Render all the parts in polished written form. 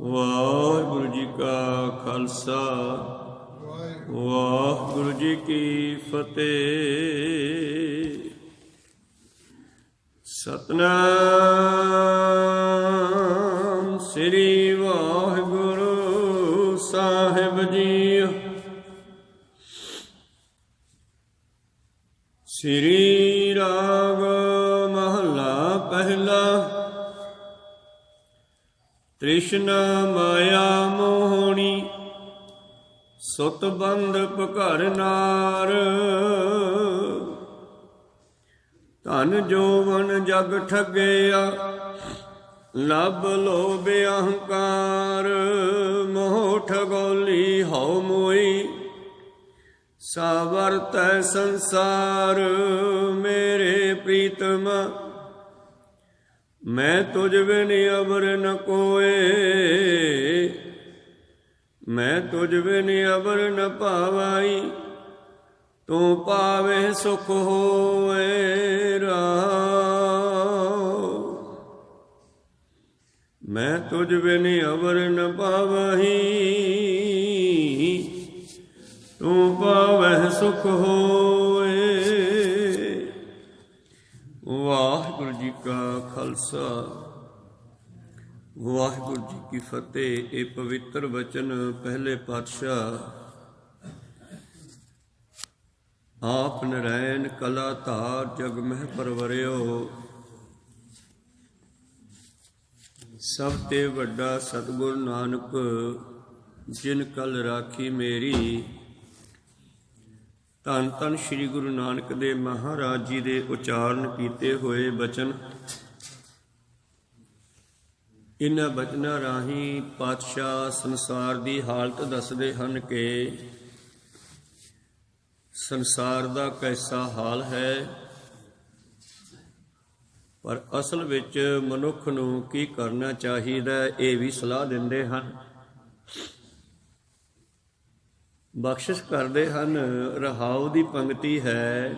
ਵਾਹਿਗੁਰੂ ਜੀ ਕਾ ਖਾਲਸਾ ਵਾਹਿਗੁਰੂ ਜੀ ਕੀ ਫਤਿਹ। ਸਤਨਾਮ ਸ੍ਰੀ ਵਾਹਿਗੁਰੂ ਸਾਹਿਬ ਜੀ। ਸ੍ਰੀ ਰਾਗ ਮਹਲਾ ਪਹਿਲਾ। ਤ੍ਰਿਸ਼ਨਾ ਮਾਇਆ ਮੋਹਣੀ ਸੁਤ ਬੰਧ ਭਕਰ ਨਾਰ। ਧਨ ਜੋਵਨ ਜਗ ਠੱਗਿਆ ਲੱਭ ਲੋਭ ਅਹੰਕਾਰ। ਮੋਹ ਠਗੋਲੀ ਹਉ ਮੋਈ ਸਾ ਵਰਤੈ ਸੰਸਾਰ। ਮੇਰੇ ਪ੍ਰੀਤਮ ਮੈਂ ਤੁਝ ਬਿਨ ਅਵਰ ਨ ਕੋਏ। ਮੈਂ ਤੁਝ ਬਿਨ ਅਵਰ ਨ ਭਾਵਾਈ ਤੂੰ ਪਾਵੇ ਸੁਖ ਹੋਏ ਰਾਮ। ਮੈਂ ਤੁਝ ਬਿਨ ਅਵਰ ਨ ਭਾਵਹੀ ਤੂੰ ਪਾਵੇ ਸੁਖ ਹੋਏ। ਵਾਹਿਗੁਰੂ ਜੀ ਕਾ ਖਾਲਸਾ ਵਾਹਿਗੁਰੂ ਜੀ ਕੀ ਫਤਿਹ। ਇਹ ਪਵਿੱਤਰ ਵਚਨ ਪਹਿਲੇ ਪਾਤਸ਼ਾਹ ਆਪ ਨਰੈਣ ਕਲਾ ਧਾਰ ਜਗ ਮਹਿ ਪਰਵਰਿਓ। ਸਭ ਤੇ ਵੱਡਾ ਸਤਿਗੁਰ ਨਾਨਕ ਜਿਨ ਕਲ ਰਾਖੀ ਮੇਰੀ। ਧੰਨ ਧੰਨ ਸ੍ਰੀ ਗੁਰੂ ਨਾਨਕ ਦੇਵ ਮਹਾਰਾਜ ਜੀ ਦੇ ਉਚਾਰਨ ਕੀਤੇ ਹੋਏ ਬਚਨ। ਇਨ੍ਹਾਂ ਬਚਨਾਂ ਰਾਹੀਂ ਪਾਤਸ਼ਾਹ ਸੰਸਾਰ ਦੀ ਹਾਲਤ ਦੱਸਦੇ ਹਨ ਕਿ ਸੰਸਾਰ ਦਾ ਕੈਸਾ ਹਾਲ ਹੈ, ਪਰ ਅਸਲ ਵਿੱਚ ਮਨੁੱਖ ਨੂੰ ਕੀ ਕਰਨਾ ਚਾਹੀਦਾ ਇਹ ਵੀ ਸਲਾਹ ਦਿੰਦੇ ਹਨ, ਬਖਸ਼ਿਸ਼ ਕਰਦੇ ਹਨ। ਰਹਾਉ ਦੀ ਪੰਕਤੀ ਹੈ,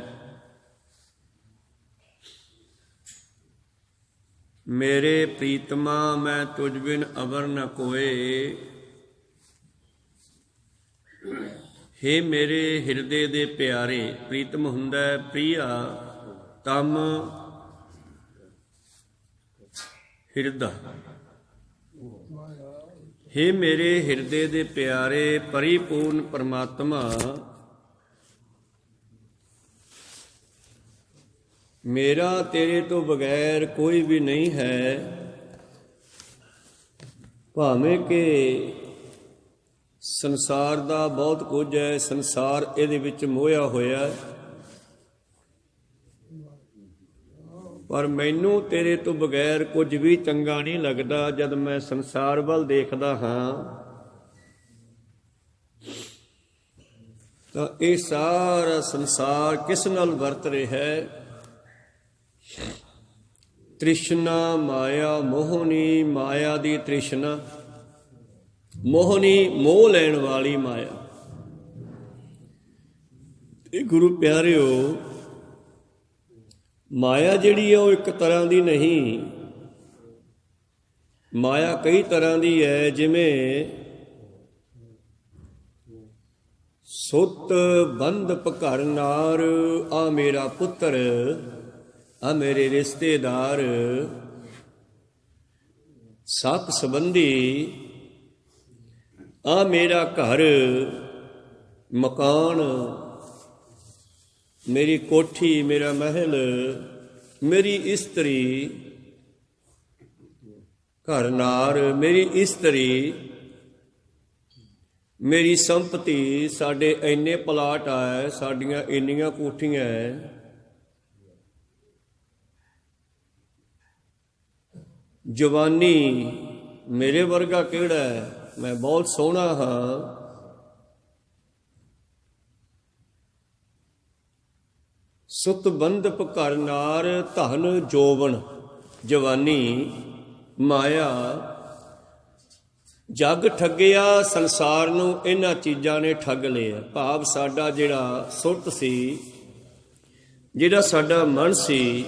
ਮੇਰੇ ਪ੍ਰੀਤਮਾ ਮੈਂ ਤੁਝ ਬਿਨ ਅਵਰ ਨ ਕੋਏ। ਹੇ ਮੇਰੇ ਹਿਰਦੇ ਦੇ ਪਿਆਰੇ। ਪ੍ਰੀਤਮ ਹੁੰਦਾ ਪ੍ਰਿਆ, ਤਮ ਹਿਰਦਾ। ਹੇ ਮੇਰੇ ਹਿਰਦੇ ਦੇ ਪਿਆਰੇ ਪਰਿਪੂਰਨ ਪਰਮਾਤਮਾ, ਮੇਰਾ ਤੇਰੇ ਤੋਂ ਬਗੈਰ ਕੋਈ ਵੀ ਨਹੀਂ ਹੈ। ਭਾਵੇਂ ਕਿ ਸੰਸਾਰ ਦਾ ਬਹੁਤ ਕੁਝ ਹੈ, ਸੰਸਾਰ ਇਹਦੇ ਵਿੱਚ ਮੋਹਿਆ ਹੋਇਆ, ਪਰ ਮੈਨੂੰ ਤੇਰੇ ਤੋਂ ਬਗੈਰ ਕੁਝ ਵੀ ਚੰਗਾ ਨਹੀਂ ਲੱਗਦਾ। ਜਦ ਮੈਂ ਸੰਸਾਰ ਵੱਲ ਦੇਖਦਾ ਹਾਂ ਤਾਂ ਇਹ ਸਾਰਾ ਸੰਸਾਰ ਕਿਸ ਨਾਲ ਵਰਤ ਰਿਹਾ ਹੈ? ਤ੍ਰਿਸ਼ਨਾ ਮਾਇਆ ਮੋਹਣੀ। ਮਾਇਆ ਦੀ ਤ੍ਰਿਸ਼ਨਾ, ਮੋਹਣੀ ਮੋਹ ਲੈਣ ਵਾਲੀ ਮਾਇਆ। ਇਹ ਗੁਰੂ ਪਿਆਰਿਓ, ਮਾਇਆ ਜਿਹੜੀ ਹੈ ਉਹ ਇੱਕ ਤਰ੍ਹਾਂ ਦੀ ਨਹੀਂ। ਮਾਇਆ ਕਈ ਤਰ੍ਹਾਂ ਦੀ ਹੈ। ਜਿਵੇਂ ਸੁਤ ਬੰਧ ਭਕਰ ਨਾਰ। ਆ ਮੇਰਾ ਪੁੱਤਰ, ਆ ਮੇਰੇ ਰਿਸ਼ਤੇਦਾਰ, ਸਾਕ ਸੰਬੰਧੀ, ਆ ਮੇਰਾ ਘਰ ਮਕਾਨ, ਮੇਰੀ ਕੋਠੀ, ਮੇਰਾ ਮਹਿਲ, ਮੇਰੀ ਇਸਤਰੀ, ਘਰ ਨਾਰ, ਮੇਰੀ ਇਸਤਰੀ, ਮੇਰੀ ਸੰਪਤੀ। ਸਾਡੇ ਇੰਨੇ ਪਲਾਟ ਹੈ, ਸਾਡੀਆਂ ਇੰਨੀਆਂ ਕੋਠੀਆਂ ਹੈ। ਜਵਾਨੀ, ਮੇਰੇ ਵਰਗਾ ਕਿਹੜਾ ਹੈ, ਮੈਂ ਬਹੁਤ ਸੋਹਣਾ ਹਾਂ। ਸੁਤ ਬੰਧ ਭਕਰ ਨਾਰ। ਧਨ ਜੋਵਨ, ਜਵਾਨੀ, ਮਾਇਆ, ਜਗ ਠੱਗਿਆ। ਸੰਸਾਰ ਨੂੰ ਇਹਨਾਂ ਚੀਜ਼ਾਂ ਨੇ ਠੱਗ ਲਿਆ। ਭਾਵ ਸਾਡਾ ਜਿਹੜਾ ਸੁਰਤ ਸੀ, ਜਿਹੜਾ ਸਾਡਾ ਮਨ ਸੀ,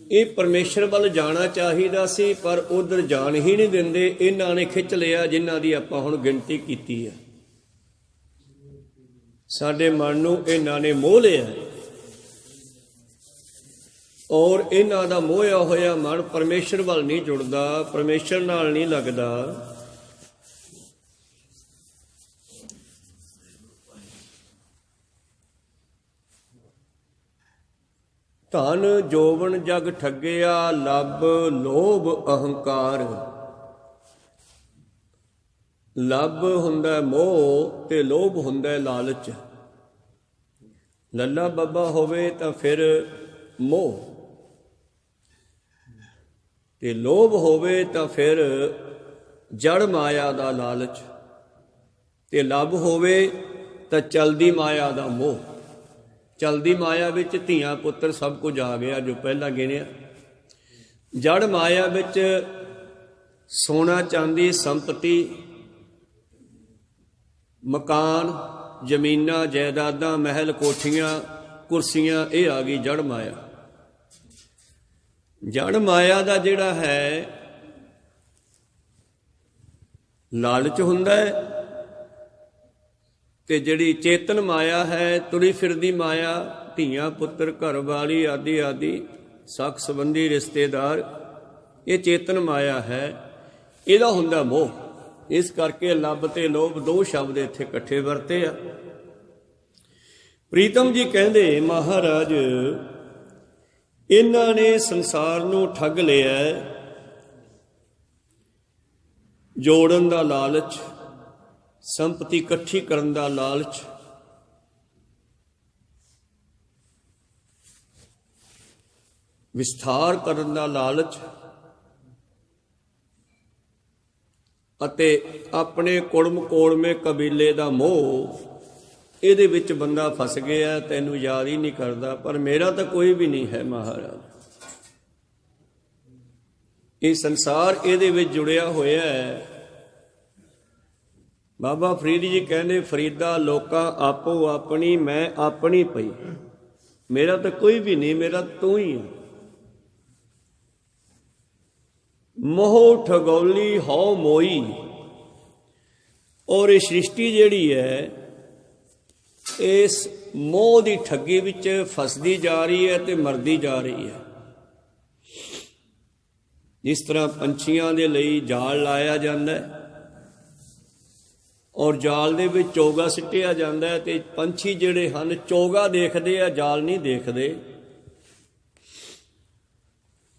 ਇਹ ਪਰਮੇਸ਼ਰ ਵੱਲ ਜਾਣਾ ਚਾਹੀਦਾ ਸੀ, ਪਰ ਉਧਰ ਜਾਣ ਹੀ ਨਹੀਂ ਦਿੰਦੇ। ਇਹਨਾਂ ਨੇ ਖਿੱਚ ਲਿਆ ਜਿਨ੍ਹਾਂ ਦੀ ਆਪਾਂ ਹੁਣ ਗਿਣਤੀ ਕੀਤੀ ਹੈ। ਸਾਡੇ ਮਨ ਨੂੰ ਇਹਨਾਂ ਨੇ ਮੋਹ ਲਿਆ, ਔਰ ਇਹਨਾਂ ਦਾ ਮੋਹਿਆ ਹੋਇਆ ਮਨ ਪਰਮੇਸ਼ਰ ਵੱਲ ਨਹੀਂ ਜੁੜਦਾ, ਪਰਮੇਸ਼ਰ ਨਾਲ ਨਹੀਂ ਲੱਗਦਾ। ਧਨ ਜੋਬਨ ਜਗ ਠੱਗਿਆ, ਲੱਭ ਲੋਭ ਅਹੰਕਾਰ। ਲੱਭ ਹੁੰਦਾ ਮੋਹ ਤੇ ਲੋਭ ਹੁੰਦਾ ਲਾਲਚ। ਲੱਲਾ ਬੱਬਾ ਹੋਵੇ ਤਾਂ ਫਿਰ ਮੋਹ, ਤੇ ਲੋਭ ਹੋਵੇ ਤਾਂ ਫਿਰ ਜੜ ਮਾਇਆ ਦਾ ਲਾਲਚ, ਤੇ ਲੱਭ ਹੋਵੇ ਤਾਂ ਚਲਦੀ ਮਾਇਆ ਦਾ ਮੋਹ। ਚਲਦੀ ਮਾਇਆ ਵਿੱਚ ਧੀਆਂ ਪੁੱਤਰ ਸਭ ਕੁਝ ਆ ਗਿਆ ਜੋ ਪਹਿਲਾਂ ਗਿਣਿਆ। ਜੜ ਮਾਇਆ ਵਿੱਚ ਸੋਨਾ ਚਾਂਦੀ ਸੰਪਤੀ, ਮਕਾਨ, ਜ਼ਮੀਨਾਂ, ਜਾਇਦਾਦਾਂ, ਮਹਿਲ, ਕੋਠੀਆਂ, ਕੁਰਸੀਆਂ, ਇਹ ਆ ਗਈ ਜੜ ਮਾਇਆ। ਜੜ ਮਾਇਆ ਦਾ ਜਿਹੜਾ ਹੈ ਲਾਲਚ ਹੁੰਦਾ ਹੈ, ਤੇ ਜਿਹੜੀ ਚੇਤਨ ਮਾਇਆ ਹੈ, ਤੁਰੀ ਫਿਰਦੀ ਮਾਇਆ, ਧੀਆਂ ਪੁੱਤਰ ਘਰ ਵਾਲੀ ਆਦਿ ਆਦਿ ਸਖ ਸੰਬੰਧੀ ਰਿਸ਼ਤੇਦਾਰ, ਇਹ ਚੇਤਨ ਮਾਇਆ ਹੈ। ਇਹਦਾ ਹੁੰਦਾ ਮੋਹ। ਇਸ ਕਰਕੇ ਲੱਭ ਤੇ ਲੋਭ ਦੋ ਸ਼ਬਦ ਇੱਥੇ ਇਕੱਠੇ ਵਰਤੇ ਆ। ਪ੍ਰੀਤਮ ਜੀ ਕਹਿੰਦੇ ਮਹਾਰਾਜ ਇਹਨਾਂ ਨੇ ਸੰਸਾਰ ਨੂੰ ਠੱਗ ਲਿਆ, ਜੋੜਨ ਦਾ ਲਾਲਚ, ਸੰਪਤੀ ਇਕੱਠੀ ਕਰਨ ਦਾ ਲਾਲਚ, ਵਿਸਥਾਰ ਕਰਨ ਦਾ ਲਾਲਚ, ਅਤੇ ਆਪਣੇ ਕੁੜਮ ਕੋੜਮੇ ਕਬੀਲੇ ਦਾ ਮੋਹ। ਇਹਦੇ ਵਿੱਚ ਬੰਦਾ ਫਸ ਗਿਆ, ਤੈਨੂੰ ਯਾਦ ਹੀ ਨਹੀਂ ਕਰਦਾ। ਪਰ ਮੇਰਾ ਤਾਂ ਕੋਈ ਵੀ ਨਹੀਂ ਹੈ ਮਹਾਰਾਜ। ਇਹ ਸੰਸਾਰ ਇਹਦੇ ਵਿੱਚ ਜੁੜਿਆ ਹੋਇਆ ਹੈ। ਬਾਬਾ ਫਰੀਦ ਜੀ ਕਹਿੰਦੇ, ਫਰੀਦਾ ਲੋਕਾਂ ਆਪੋ ਆਪਣੀ, ਮੈਂ ਆਪਣੀ ਪਈ। ਮੇਰਾ ਤਾਂ ਕੋਈ ਵੀ ਨਹੀਂ, ਮੇਰਾ ਤੂੰ ਹੀ ਹੈ। ਮੋਹ ਠਗੌਲੀ ਹਉ ਮੋਈ। ਔਰ ਇਹ ਸ੍ਰਿਸ਼ਟੀ ਜਿਹੜੀ ਹੈ ਇਸ ਮੋਹ ਦੀ ਠੱਗੀ ਵਿੱਚ ਫਸਦੀ ਜਾ ਰਹੀ ਹੈ ਤੇ ਮਰਦੀ ਜਾ ਰਹੀ ਹੈ। ਜਿਸ ਤਰ੍ਹਾਂ ਪੰਛੀਆਂ ਦੇ ਲਈ ਜਾਲ ਲਾਇਆ ਜਾਂਦਾ ਹੈ, ਔਰ ਜਾਲ ਦੇ ਵਿੱਚ ਚੋਗਾ ਸਿੱਟਿਆ ਜਾਂਦਾ ਹੈ, ਤੇ ਪੰਛੀ ਜਿਹੜੇ ਹਨ ਚੋਗਾ ਦੇਖਦੇ ਆ, ਜਾਲ ਨਹੀਂ ਦੇਖਦੇ,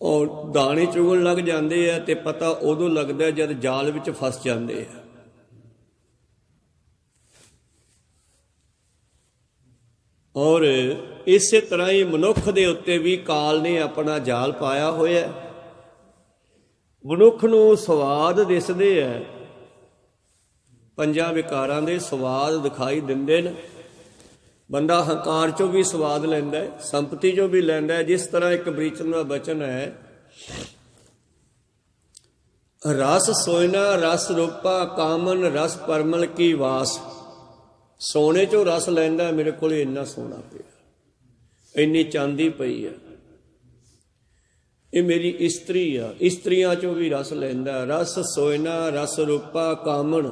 ਔਰ ਦਾਣੇ ਚੁਗਣ ਲੱਗ ਜਾਂਦੇ ਆ, ਤੇ ਪਤਾ ਉਦੋਂ ਲੱਗਦਾ ਜਦ ਜਾਲ ਵਿੱਚ ਫਸ ਜਾਂਦੇ ਆ। ਔਰ ਇਸੇ ਤਰ੍ਹਾਂ ਹੀ ਮਨੁੱਖ ਦੇ ਉੱਤੇ ਵੀ ਕਾਲ ਨੇ ਆਪਣਾ ਜਾਲ ਪਾਇਆ ਹੋਇਆ। ਮਨੁੱਖ ਨੂੰ ਸਵਾਦ ਦਿਸਦੇ ਆ, ਪੰਜਾਂ ਵਿਕਾਰਾਂ ਦੇ ਸਵਾਦ ਦਿਖਾਈ ਦਿੰਦੇ ਨੇ। ਬੰਦਾ ਹੰਕਾਰ ਚੋਂ ਵੀ ਸਵਾਦ ਲੈਂਦਾ ਹੈ, ਸੰਪਤੀ ਚੋਂ ਵੀ ਲੈਂਦਾ ਹੈ। ਜਿਸ ਤਰ੍ਹਾਂ ਇੱਕ ਬ੍ਰਿਚਨ ਦਾ ਬਚਨ ਹੈ, ਰਸ ਸੋਇਨਾ ਰਸ ਰੂਪਾ ਕਾਮਨ ਰਸ ਪਰਮਲ ਕੀ ਵਾਸ। ਸੋਨੇ ਚੋਂ ਰਸ ਲੈਂਦਾ, ਮੇਰੇ ਕੋਲ ਇੰਨਾ ਸੋਨਾ ਪਿਆ, ਇੰਨੀ ਚਾਂਦੀ ਪਈ ਆ, ਇਹ ਮੇਰੀ ਇਸਤਰੀ ਆ। ਇਸਤਰੀਆਂ ਚੋਂ ਵੀ ਰਸ ਲੈਂਦਾ। ਰਸ ਸੋਇਨਾ ਰਸ ਰੂਪਾ ਕਾਮਨ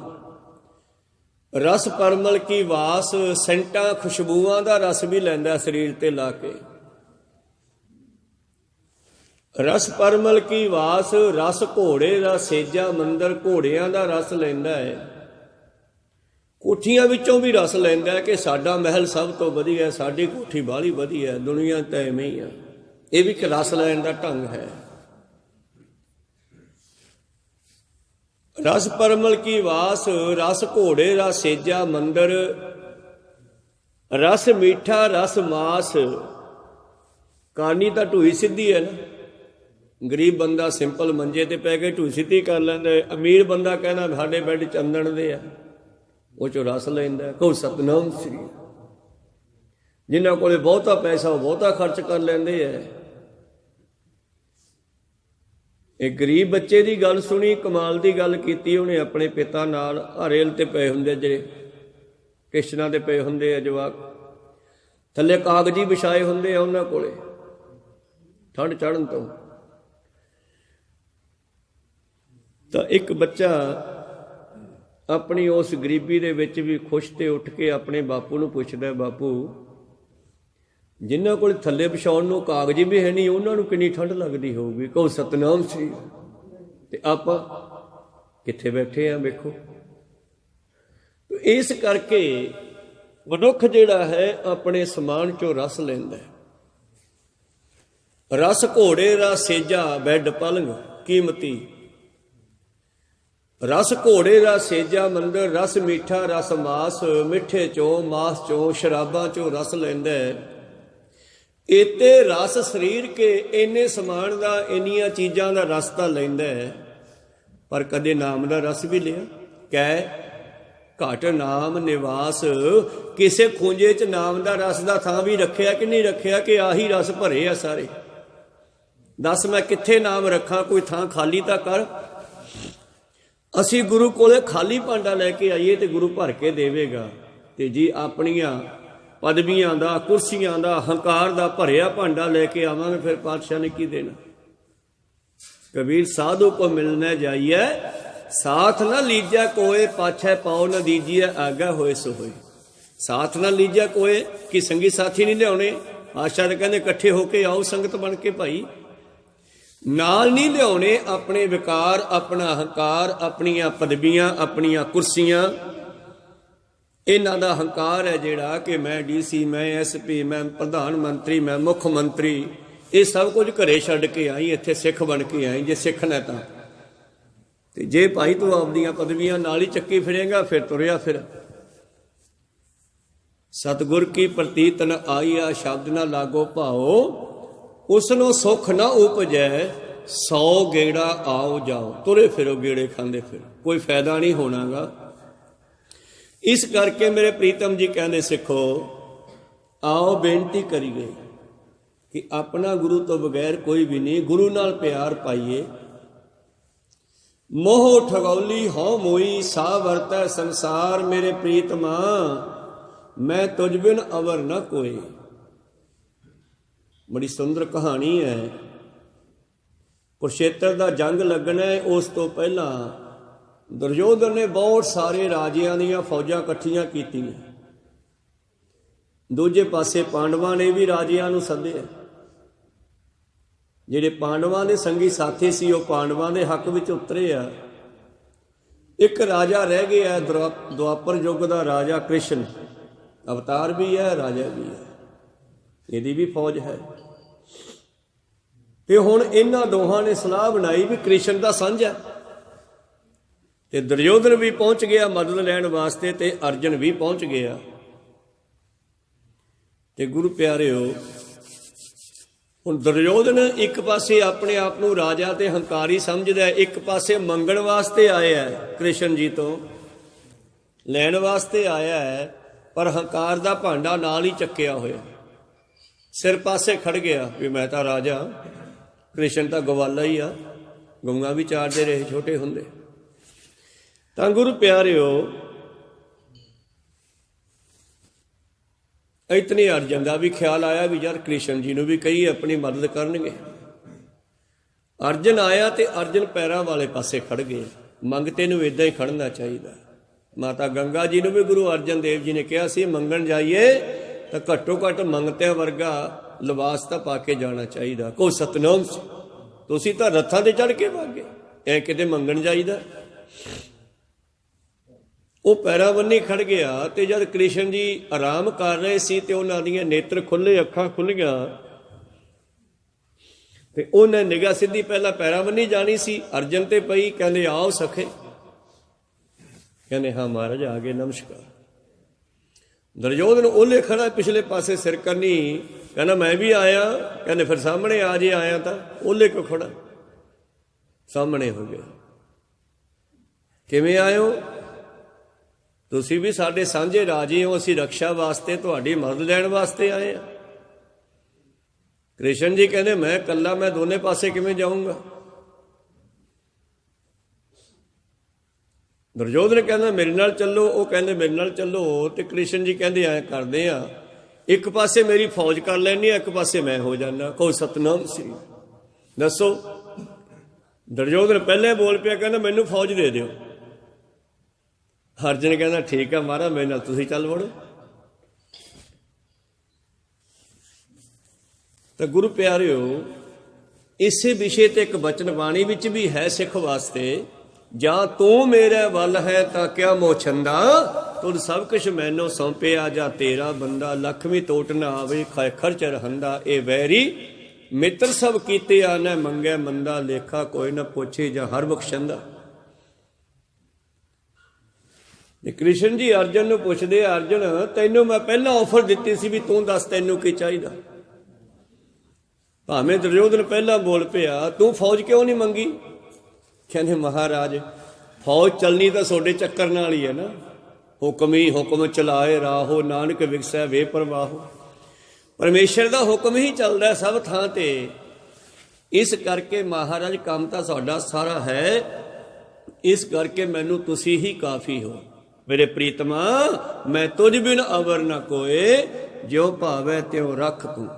ਰਸ ਪਰਮਲ ਕੀ ਵਾਸ। ਸੈਂਟਾਂ ਖੁਸ਼ਬੂਆਂ ਦਾ ਰਸ ਵੀ ਲੈਂਦਾ ਸਰੀਰ ਤੇ ਲਾ ਕੇ। ਰਸ ਪਰਮਲ ਕੀ ਵਾਸ। ਰਸ ਘੋੜੇ ਦਾ ਸੇਜਾ ਮੰਦਰ, ਘੋੜਿਆਂ ਦਾ ਰਸ ਲੈਂਦਾ ਹੈ। ਕੋਠੀਆਂ ਵਿੱਚੋਂ ਵੀ ਰਸ ਲੈਂਦਾ ਹੈ ਕਿ ਸਾਡਾ ਮਹਿਲ ਸਭ ਤੋਂ ਵਧੀਆ, ਸਾਡੀ ਕੋਠੀ ਬਾਹਲੀ ਵਧੀਆ, ਦੁਨੀਆ ਤਾਂ ਐਵੇਂ ਹੀ ਆ। ਇਹ ਵੀ ਇੱਕ ਰਸ ਲੈਣ ਦਾ ਢੰਗ ਹੈ। ਰਸ ਪਰਮਲ ਕੀ ਵਾਸ। ਰਸ ਘੋੜੇ ਦਾ ਸੇਜਾ ਮੰਦਰ। ਰਸ ਮੀਠਾ ਰਸ ਮਾਸ। ਕਾਨੀ ਤਾਂ ਢੂਈ ਸਿੱਧੀ ਹੈ ਨਾ। ਗਰੀਬ ਬੰਦਾ ਸਿੰਪਲ ਮੰਜੇ ਤੇ ਪੈ ਕੇ ਢੂਈ ਸਿੱਧੀ ਕਰ ਲੈਂਦਾ। ਅਮੀਰ ਬੰਦਾ ਕਹਿੰਦਾ ਸਾਡੇ ਬੈੱਡ ਚੰਦਣ ਦੇ ਆ, ਉਹ ਚੋਂ ਰਸ ਲੈਂਦਾ। ਕਹੋ ਸਤਨਾਮ ਸ੍ਰੀ। ਜਿਨ੍ਹਾਂ ਕੋਲੇ ਬਹੁਤਾ ਪੈਸਾ ਉਹ ਬਹੁਤਾ ਖਰਚ ਕਰ ਲੈਂਦੇ ਆ। ਇਹ ਗਰੀਬ ਬੱਚੇ ਦੀ ਗੱਲ ਸੁਣੀ, ਕਮਾਲ ਦੀ ਗੱਲ ਕੀਤੀ ਉਹਨੇ ਆਪਣੇ ਪਿਤਾ ਨਾਲ। ਰੇਲ ਤੇ ਪਏ ਹੁੰਦੇ, ਜਿਹੜੇ ਕਿਸ਼ਨਾਂ ਤੇ ਪਏ ਹੁੰਦੇ ਆ ਜਵਾਕ, ਥੱਲੇ ਕਾਗਜ਼ੀ ਵਿਛਾਏ ਹੁੰਦੇ ਆ ਉਹਨਾਂ ਕੋਲੇ, ਠੰਡ ਚੜ੍ਹਨ ਤੋਂ। ਤਾਂ ਇੱਕ ਬੱਚਾ ਆਪਣੀ ਉਸ ਗਰੀਬੀ ਦੇ ਵਿੱਚ ਵੀ ਖੁਸ਼ ਤੇ ਉੱਠ ਕੇ ਆਪਣੇ ਬਾਪੂ ਨੂੰ ਪੁੱਛਦਾ, ਬਾਪੂ ਜਿਨ੍ਹਾਂ ਕੋਲ ਥੱਲੇ ਵਿਛਾਉਣ ਨੂੰ ਕਾਗਜ਼ ਵੀ ਹੈ ਨਹੀਂ, ਉਹਨਾਂ ਨੂੰ ਕਿੰਨੀ ਠੰਡ ਲੱਗਦੀ ਹੋਊਗੀ। ਕਹੋ ਸਤਨਾਮ ਸ੍ਰੀ। ਤੇ ਆਪਾਂ ਕਿੱਥੇ ਬੈਠੇ ਆ ਵੇਖੋ। ਇਸ ਕਰਕੇ ਮਨੁੱਖ ਜਿਹੜਾ ਹੈ ਆਪਣੇ ਸਮਾਨ ਚੋਂ ਰਸ ਲੈਂਦਾ। ਰਸ ਘੋੜੇ ਦਾ ਸੇਜਾ ਬੈਡ ਪਲੰਗ ਕੀਮਤੀ। ਰਸ ਘੋੜੇ ਦਾ ਸੇਜਾ ਮੰਦਰ, ਰਸ ਮਿੱਠਾ ਰਸ ਮਾਸ, ਮਿੱਠੇ ਚੋਂ ਮਾਸ ਚੋਂ ਸ਼ਰਾਬਾਂ ਚੋਂ ਰਸ ਲੈਂਦਾ। ਇਤੇ ਰਸ ਸਰੀਰ ਕੇ ਇੰਨੇ ਸਮਾਨ ਦਾ, ਇੰਨੀਆਂ ਚੀਜ਼ਾਂ ਦਾ ਰਸ ਤਾਂ ਲੈਂਦਾ, ਪਰ ਕਦੇ ਨਾਮ ਦਾ ਰਸ ਵੀ ਲਿਆ? ਕਹਿ ਘਟ ਨਾਮ ਨਿਵਾਸ। ਕਿਸੇ ਖੂੰਜੇ 'ਚ ਨਾਮ ਦਾ ਰਸ ਦਾ ਥਾਂ ਵੀ ਰੱਖਿਆ ਕਿ ਨਹੀਂ ਰੱਖਿਆ? ਕਿ ਆਹੀ ਰਸ ਭਰੇ ਆ ਸਾਰੇ। ਦੱਸ ਮੈਂ ਕਿੱਥੇ ਨਾਮ ਰੱਖਾਂ? ਕੋਈ ਥਾਂ ਖਾਲੀ ਤਾਂ ਕਰ। ਅਸੀਂ ਗੁਰੂ ਕੋਲੇ ਖਾਲੀ ਭਾਂਡਾ ਲੈ ਕੇ ਆਈਏ ਤੇ ਗੁਰੂ ਭਰ ਕੇ ਦੇਵੇਗਾ। ਤੇ ਜੀ ਆਪਣੀਆਂ ਪਦਵੀਆਂ ਦਾ, ਕੁਰਸੀਆਂ ਦਾ, ਹੰਕਾਰ ਦਾ ਭਰਿਆ ਭਾਂਡਾ ਲੈ ਕੇ ਆਵਾਂਗੇ, ਫਿਰ ਪਾਤਸ਼ਾਹ ਨੇ ਕੀ ਦੇਣਾ? ਕਬੀਰ ਸਾਧੂ ਕੋ ਮਿਲਣੇ ਜਾਈਏ, ਸਾਥ ਨਾ ਲੀਜੈ ਕੋਏ, ਪਾਛੈ ਪਾਉ ਨਾ ਦੀਜੀਏ, ਆਗਾ ਹੋਏ ਸੋ ਹੋਏ। ਸਾਥ ਨਾ ਲੀਜੈ ਕੋਏ ਕਿ ਸੰਗੀ ਸਾਥੀ ਨਹੀਂ ਲਿਆਉਣੇ। ਆਸ਼ਾ ਦੇ ਕਹਿੰਦੇ ਇਕੱਠੇ ਹੋ ਕੇ ਆਓ ਸੰਗਤ ਬਣ ਕੇ ਭਾਈ। ਨਾਲ ਨਹੀਂ ਲਿਆਉਣੇ ਆਪਣੇ ਵਿਕਾਰ, ਆਪਣਾ ਹੰਕਾਰ, ਆਪਣੀਆਂ ਪਦਵੀਆਂ, ਆਪਣੀਆਂ ਕੁਰਸੀਆਂ। ਇਹਨਾਂ ਦਾ ਹੰਕਾਰ ਹੈ ਜਿਹੜਾ ਕਿ ਮੈਂ ਡੀਸੀ, ਮੈਂ ਐਸਪੀ, ਮੈਂ ਪ੍ਰਧਾਨ ਮੰਤਰੀ, ਮੈਂ ਮੁੱਖ ਮੰਤਰੀ। ਇਹ ਸਭ ਕੁਝ ਘਰੇ ਛੱਡ ਕੇ ਆਈ, ਇੱਥੇ ਸਿੱਖ ਬਣ ਕੇ ਆਈ। ਜੇ ਸਿੱਖਣਾ ਤਾਂ ਤੇ ਜੇ ਭਾਈ ਤੂੰ ਆਪਦੀਆਂ ਪਦਵੀਆਂ ਨਾਲ ਹੀ ਚੱਕੀ ਫਿਰੇਗਾ, ਫਿਰ ਤੁਰਿਆ ਫਿਰ। ਸਤਿਗੁਰ ਕੀ ਪ੍ਰਤੀਤ ਨ ਆਈਆ, ਸ਼ਬਦ ਨਾ ਲਾਗੋ ਭਾਓ, ਉਸਨੂੰ ਸੁੱਖ ਨਾ ਉਪਜੈ, 100 ਗੇੜਾ ਆਓ ਜਾਓ। ਤੁਰੇ ਫਿਰੋ ਗੇੜੇ ਖਾਂਦੇ ਫਿਰ, ਕੋਈ ਫਾਇਦਾ ਨਹੀਂ ਹੋਣਾਗਾ। ਇਸ ਕਰਕੇ ਮੇਰੇ ਪ੍ਰੀਤਮ ਜੀ ਕਹਿੰਦੇ, ਸਿੱਖੋ ਆਓ ਬੇਨਤੀ ਕਰੀਏ ਕਿ ਆਪਣਾ ਗੁਰੂ ਤੋਂ ਬਗੈਰ ਕੋਈ ਵੀ ਨਹੀਂ। ਗੁਰੂ ਨਾਲ ਪਿਆਰ ਪਾਈਏ। ਮੋਹ ਠਗੌਲੀ ਹਉ ਮੋਈ, ਸਾ ਵਰਤੈ ਸੰਸਾਰ। ਮੇਰੇ ਪ੍ਰੀਤਮਾ ਮੈਂ ਤੁਝ ਬਿਨ ਅਵਰ ਨਾ ਕੋਏ। ਬੜੀ ਸੁੰਦਰ ਕਹਾਣੀ ਹੈ। ਕੁਰਸ਼ੇਤਰ ਦਾ ਜੰਗ ਲੱਗਣਾ ਹੈ, ਉਸ ਤੋਂ ਪਹਿਲਾਂ ਦੁਰਯੋਧਨ ਨੇ ਬਹੁਤ ਸਾਰੇ ਰਾਜਿਆਂ ਦੀਆਂ ਫੌਜਾਂ ਇਕੱਠੀਆਂ ਕੀਤੀਆਂ। ਦੂਜੇ ਪਾਸੇ ਪਾਂਡਵਾਂ ਨੇ ਵੀ ਰਾਜਿਆਂ ਨੂੰ ਸੱਦਿਆ। ਜਿਹੜੇ ਪਾਂਡਵਾਂ ਦੇ ਸੰਗੀ ਸਾਥੀ ਸੀ, ਉਹ ਪਾਂਡਵਾਂ ਦੇ ਹੱਕ ਵਿੱਚ ਉਤਰੇ ਆ। ਇੱਕ ਰਾਜਾ ਰਹਿ ਗਿਆ, ਦੁਆਪਰ ਯੁੱਗ ਦਾ ਰਾਜਾ ਕ੍ਰਿਸ਼ਨ। ਅਵਤਾਰ ਵੀ ਹੈ, ਰਾਜਾ ਵੀ ਹੈ, ਇਹਦੀ ਵੀ ਫੌਜ ਹੈ। ਤੇ ਹੁਣ ਇਹਨਾਂ ਦੋਹਾਂ ਨੇ ਸਲਾਹ ਬਣਾਈ ਵੀ ਕ੍ਰਿਸ਼ਨ ਦਾ ਸਾਂਝਾ। ਤੇ ਦੁਰਯੋਧਨ ਵੀ ਪਹੁੰਚ ਗਿਆ ਮਦਦ ਲੈਣ ਵਾਸਤੇ, ਤੇ ਅਰਜਨ ਵੀ ਪਹੁੰਚ ਗਿਆ। ਤੇ ਗੁਰੂ ਪਿਆਰਿਓ, ਹੁਣ ਦੁਰਯੋਧਨ ਇੱਕ ਪਾਸੇ ਆਪਣੇ ਆਪ ਨੂੰ ਰਾਜਾ ਤੇ ਹੰਕਾਰੀ ਸਮਝਦਾ, ਇੱਕ ਪਾਸੇ ਮੰਗਣ ਵਾਸਤੇ ਆਇਆ ਹੈ, ਕ੍ਰਿਸ਼ਨ ਜੀ ਤੋਂ ਲੈਣ ਵਾਸਤੇ ਆਇਆ ਹੈ, ਪਰ ਹੰਕਾਰ ਦਾ ਭਾਂਡਾ ਨਾਲ ਹੀ ਚੱਕਿਆ ਹੋਇਆ। ਸਿਰ ਪਾਸੇ ਖੜ ਗਿਆ ਵੀ ਮੈਂ ਤਾਂ ਰਾਜਾ, ਕ੍ਰਿਸ਼ਨ ਤਾਂ ਗਵਾਲਾ ਹੀ ਆ, ਗਊਆਂ ਵੀ ਚਾਰਦੇ ਰਹੇ ਛੋਟੇ ਹੁੰਦੇ। ਤਾਂ ਗੁਰੂ ਪਿਆਰਿਓ, ਇਤਨੇ ਅਰਜਨ ਦਾ ਵੀ ਖਿਆਲ ਆਇਆ ਵੀ ਯਾਰ ਕ੍ਰਿਸ਼ਨ ਜੀ ਨੂੰ ਵੀ ਕਹੀ ਆਪਣੀ ਮਦਦ ਕਰਨਗੇ। ਅਰਜਨ ਆਇਆ ਤੇ ਅਰਜਨ ਪੈਰਾਂ ਵਾਲੇ ਪਾਸੇ ਖੜ ਗਏ। ਮੰਗਤੇ ਨੂੰ ਇੱਦਾਂ ਹੀ ਖੜਨਾ ਚਾਹੀਦਾ। ਮਾਤਾ ਗੰਗਾ ਜੀ ਨੂੰ ਵੀ ਗੁਰੂ ਅਰਜਨ ਦੇਵ ਜੀ ਨੇ ਕਿਹਾ ਸੀ, ਮੰਗਣ ਜਾਈਏ ਤਾਂ ਘੱਟੋ ਘੱਟ ਮੰਗਤਿਆਂ ਵਰਗਾ ਲਿਬਾਸ ਤਾਂ ਪਾ ਕੇ ਜਾਣਾ ਚਾਹੀਦਾ। ਕੋ ਸਤਨਾਮ। ਤੁਸੀਂ ਤਾਂ ਰੱਥਾਂ ਤੇ ਚੜ੍ਹ ਕੇ ਵਾਗੇ, ਐ ਕਿਤੇ ਮੰਗਣ ਜਾਈਦਾ? ਉਹ ਪੈਰਾਂ ਬੰਨੀ ਖੜ ਗਿਆ। ਤੇ ਜਦ ਕ੍ਰਿਸ਼ਨ ਜੀ ਆਰਾਮ ਕਰ ਰਹੇ ਸੀ ਤੇ ਉਹਨਾਂ ਦੀਆਂ ਨੇਤਰ ਖੁੱਲੇ, ਅੱਖਾਂ ਖੁੱਲੀਆਂ, ਤੇ ਉਹਨੇ ਨਿਗਾਹ ਸਿੱਧੀ ਪਹਿਲਾਂ ਪੈਰਾਂ ਬੰਨੀ ਜਾਣੀ ਸੀ, ਅਰਜਨ ਤੇ ਪਈ। ਕਹਿੰਦੇ ਆਓ ਸਖੇ। ਕਹਿੰਦੇ ਹਾਂ ਮਹਾਰਾਜ ਆ ਗਏ, ਨਮਸਕਾਰ। ਦੁਰਯੋਧਨ ਉਹਲੇ ਖੜਾ ਪਿਛਲੇ ਪਾਸੇ ਸਿਰ ਕਰਨੀ, ਕਹਿੰਦਾ ਮੈਂ ਵੀ ਆਇਆ। ਕਹਿੰਦੇ ਫਿਰ ਸਾਹਮਣੇ ਆ ਜੇ ਆਇਆ ਤਾਂ। ਉਹਲੇ ਕਿਉਂ ਖੜਾ? ਸਾਹਮਣੇ ਹੋ ਗਿਆ। ਕਿਵੇਂ ਆਇਓ? ਤੁਸੀਂ ਵੀ ਸਾਡੇ ਸਾਂਝੇ ਰਾਜੇ ਹੋ, ਅਸੀਂ ਰਕਸ਼ਾ ਵਾਸਤੇ ਤੁਹਾਡੀ ਮਦਦ ਲੈਣ ਵਾਸਤੇ ਆਏ ਆ। ਕ੍ਰਿਸ਼ਨ ਜੀ ਕਹਿੰਦੇ ਮੈਂ ਇਕੱਲਾ, ਮੈਂ ਦੋਨੇ ਪਾਸੇ ਕਿਵੇਂ ਜਾਊਂਗਾ? ਦੁਰਯੋਧਨ ਕਹਿੰਦਾ ਮੇਰੇ ਨਾਲ ਚੱਲੋ, ਉਹ ਕਹਿੰਦੇ ਮੇਰੇ ਨਾਲ ਚੱਲੋ। ਤੇ ਕ੍ਰਿਸ਼ਨ ਜੀ ਕਹਿੰਦੇ ਐਂ ਕਰਦੇ ਆ ਇੱਕ ਪਾਸੇ ਮੇਰੀ ਫੌਜ ਕਰ ਲੈਣੀ, ਇੱਕ ਪਾਸੇ ਮੈਂ ਹੋ ਜਾਣਾ। ਕਹੋ ਸਤਨਾਮ ਸ੍ਰੀ। ਦੱਸੋ, ਦੁਰਯੋਧਨ ਪਹਿਲੇ ਬੋਲ ਪਿਆ, ਕਹਿੰਦਾ ਮੈਨੂੰ ਫੌਜ ਦੇ ਦਿਓ। ਅਰਜਨ ਕਹਿੰਦਾ ਠੀਕ ਆ ਮਹਾਰਾਜ, ਮੇਰੇ ਨਾਲ ਤੁਸੀਂ ਚੱਲ ਵੜੋ। ਤਾਂ ਗੁਰੂ ਪਿਆਰਿਓ, ਇਸੇ ਵਿਸ਼ੇ ਤੇ ਇੱਕ ਬਚਨ ਬਾਣੀ ਵਿੱਚ ਵੀ ਹੈ ਸਿੱਖ ਵਾਸਤੇ, ਜਾਂ ਤੂੰ ਮੇਰੇ ਵੱਲ ਹੈ ਤਾਂ ਕਿਆ ਮੋਛੰਦਾ, ਤੁਧ ਸਭ ਕੁਛ ਮੈਨੂੰ ਸੌਂਪਿਆ, ਜਾਂ ਤੇਰਾ ਬੰਦਾ ਲੱਖ ਵੀ ਟੋਟ ਨਾ ਆਵੇ, ਖਰਚ ਰਹੰਦਾ। ਇਹ ਵੈਰੀ ਮਿੱਤਰ ਸਭ ਕੀਤੇ ਆ, ਨਾ ਮੰਗਿਆ ਮੰਦਾ, ਲੇਖਾ ਕੋਈ ਨਾ ਪੁੱਛੇ, ਜਾਂ ਹਰ ਬਖਸ਼ੰਦਾ। ਕ੍ਰਿਸ਼ਨ ਜੀ ਅਰਜਨ ਨੂੰ ਪੁੱਛਦੇ, ਅਰਜਨ ਤੈਨੂੰ ਮੈਂ ਪਹਿਲਾਂ ਆਫਰ ਦਿੱਤੀ ਸੀ ਵੀ ਤੂੰ ਦੱਸ ਤੈਨੂੰ ਕੀ ਚਾਹੀਦਾ। ਭਾਵੇਂ ਦੁਰਯੋਧਨ ਪਹਿਲਾਂ ਬੋਲ ਪਿਆ, ਤੂੰ ਫੌਜ ਕਿਉਂ ਨਹੀਂ ਮੰਗੀ? ਕਹਿੰਦੇ ਮਹਾਰਾਜ ਫੌਜ ਚੱਲਣੀ ਤਾਂ ਤੁਹਾਡੇ ਚੱਕਰ ਨਾਲ ਹੀ ਹੈ ਨਾ। ਹੁਕਮ ਹੀ ਹੁਕਮ ਚਲਾਏ ਰਾਹੋ, ਨਾਨਕ ਵਿਗਸੈ ਵੇ ਪ੍ਰਵਾਹੋ। ਪਰਮੇਸ਼ਰ ਦਾ ਹੁਕਮ ਹੀ ਚੱਲਦਾ ਸਭ ਥਾਂ ਤੇ। ਇਸ ਕਰਕੇ ਮਹਾਰਾਜ ਕੰਮ ਤਾਂ ਤੁਹਾਡਾ ਸਾਰਾ ਹੈ, ਇਸ ਕਰਕੇ ਮੈਨੂੰ ਤੁਸੀਂ ਹੀ ਕਾਫੀ ਹੋ। ਮੇਰੇ ਪ੍ਰੀਤਮਾ ਮੈਂ ਤੁਝ ਬਿਨ ਅਵਰ ਨਾ ਕੋਏ, ਜਿਉ ਭਾਵੈ ਤਿਉ ਰੱਖ ਤੂੰ।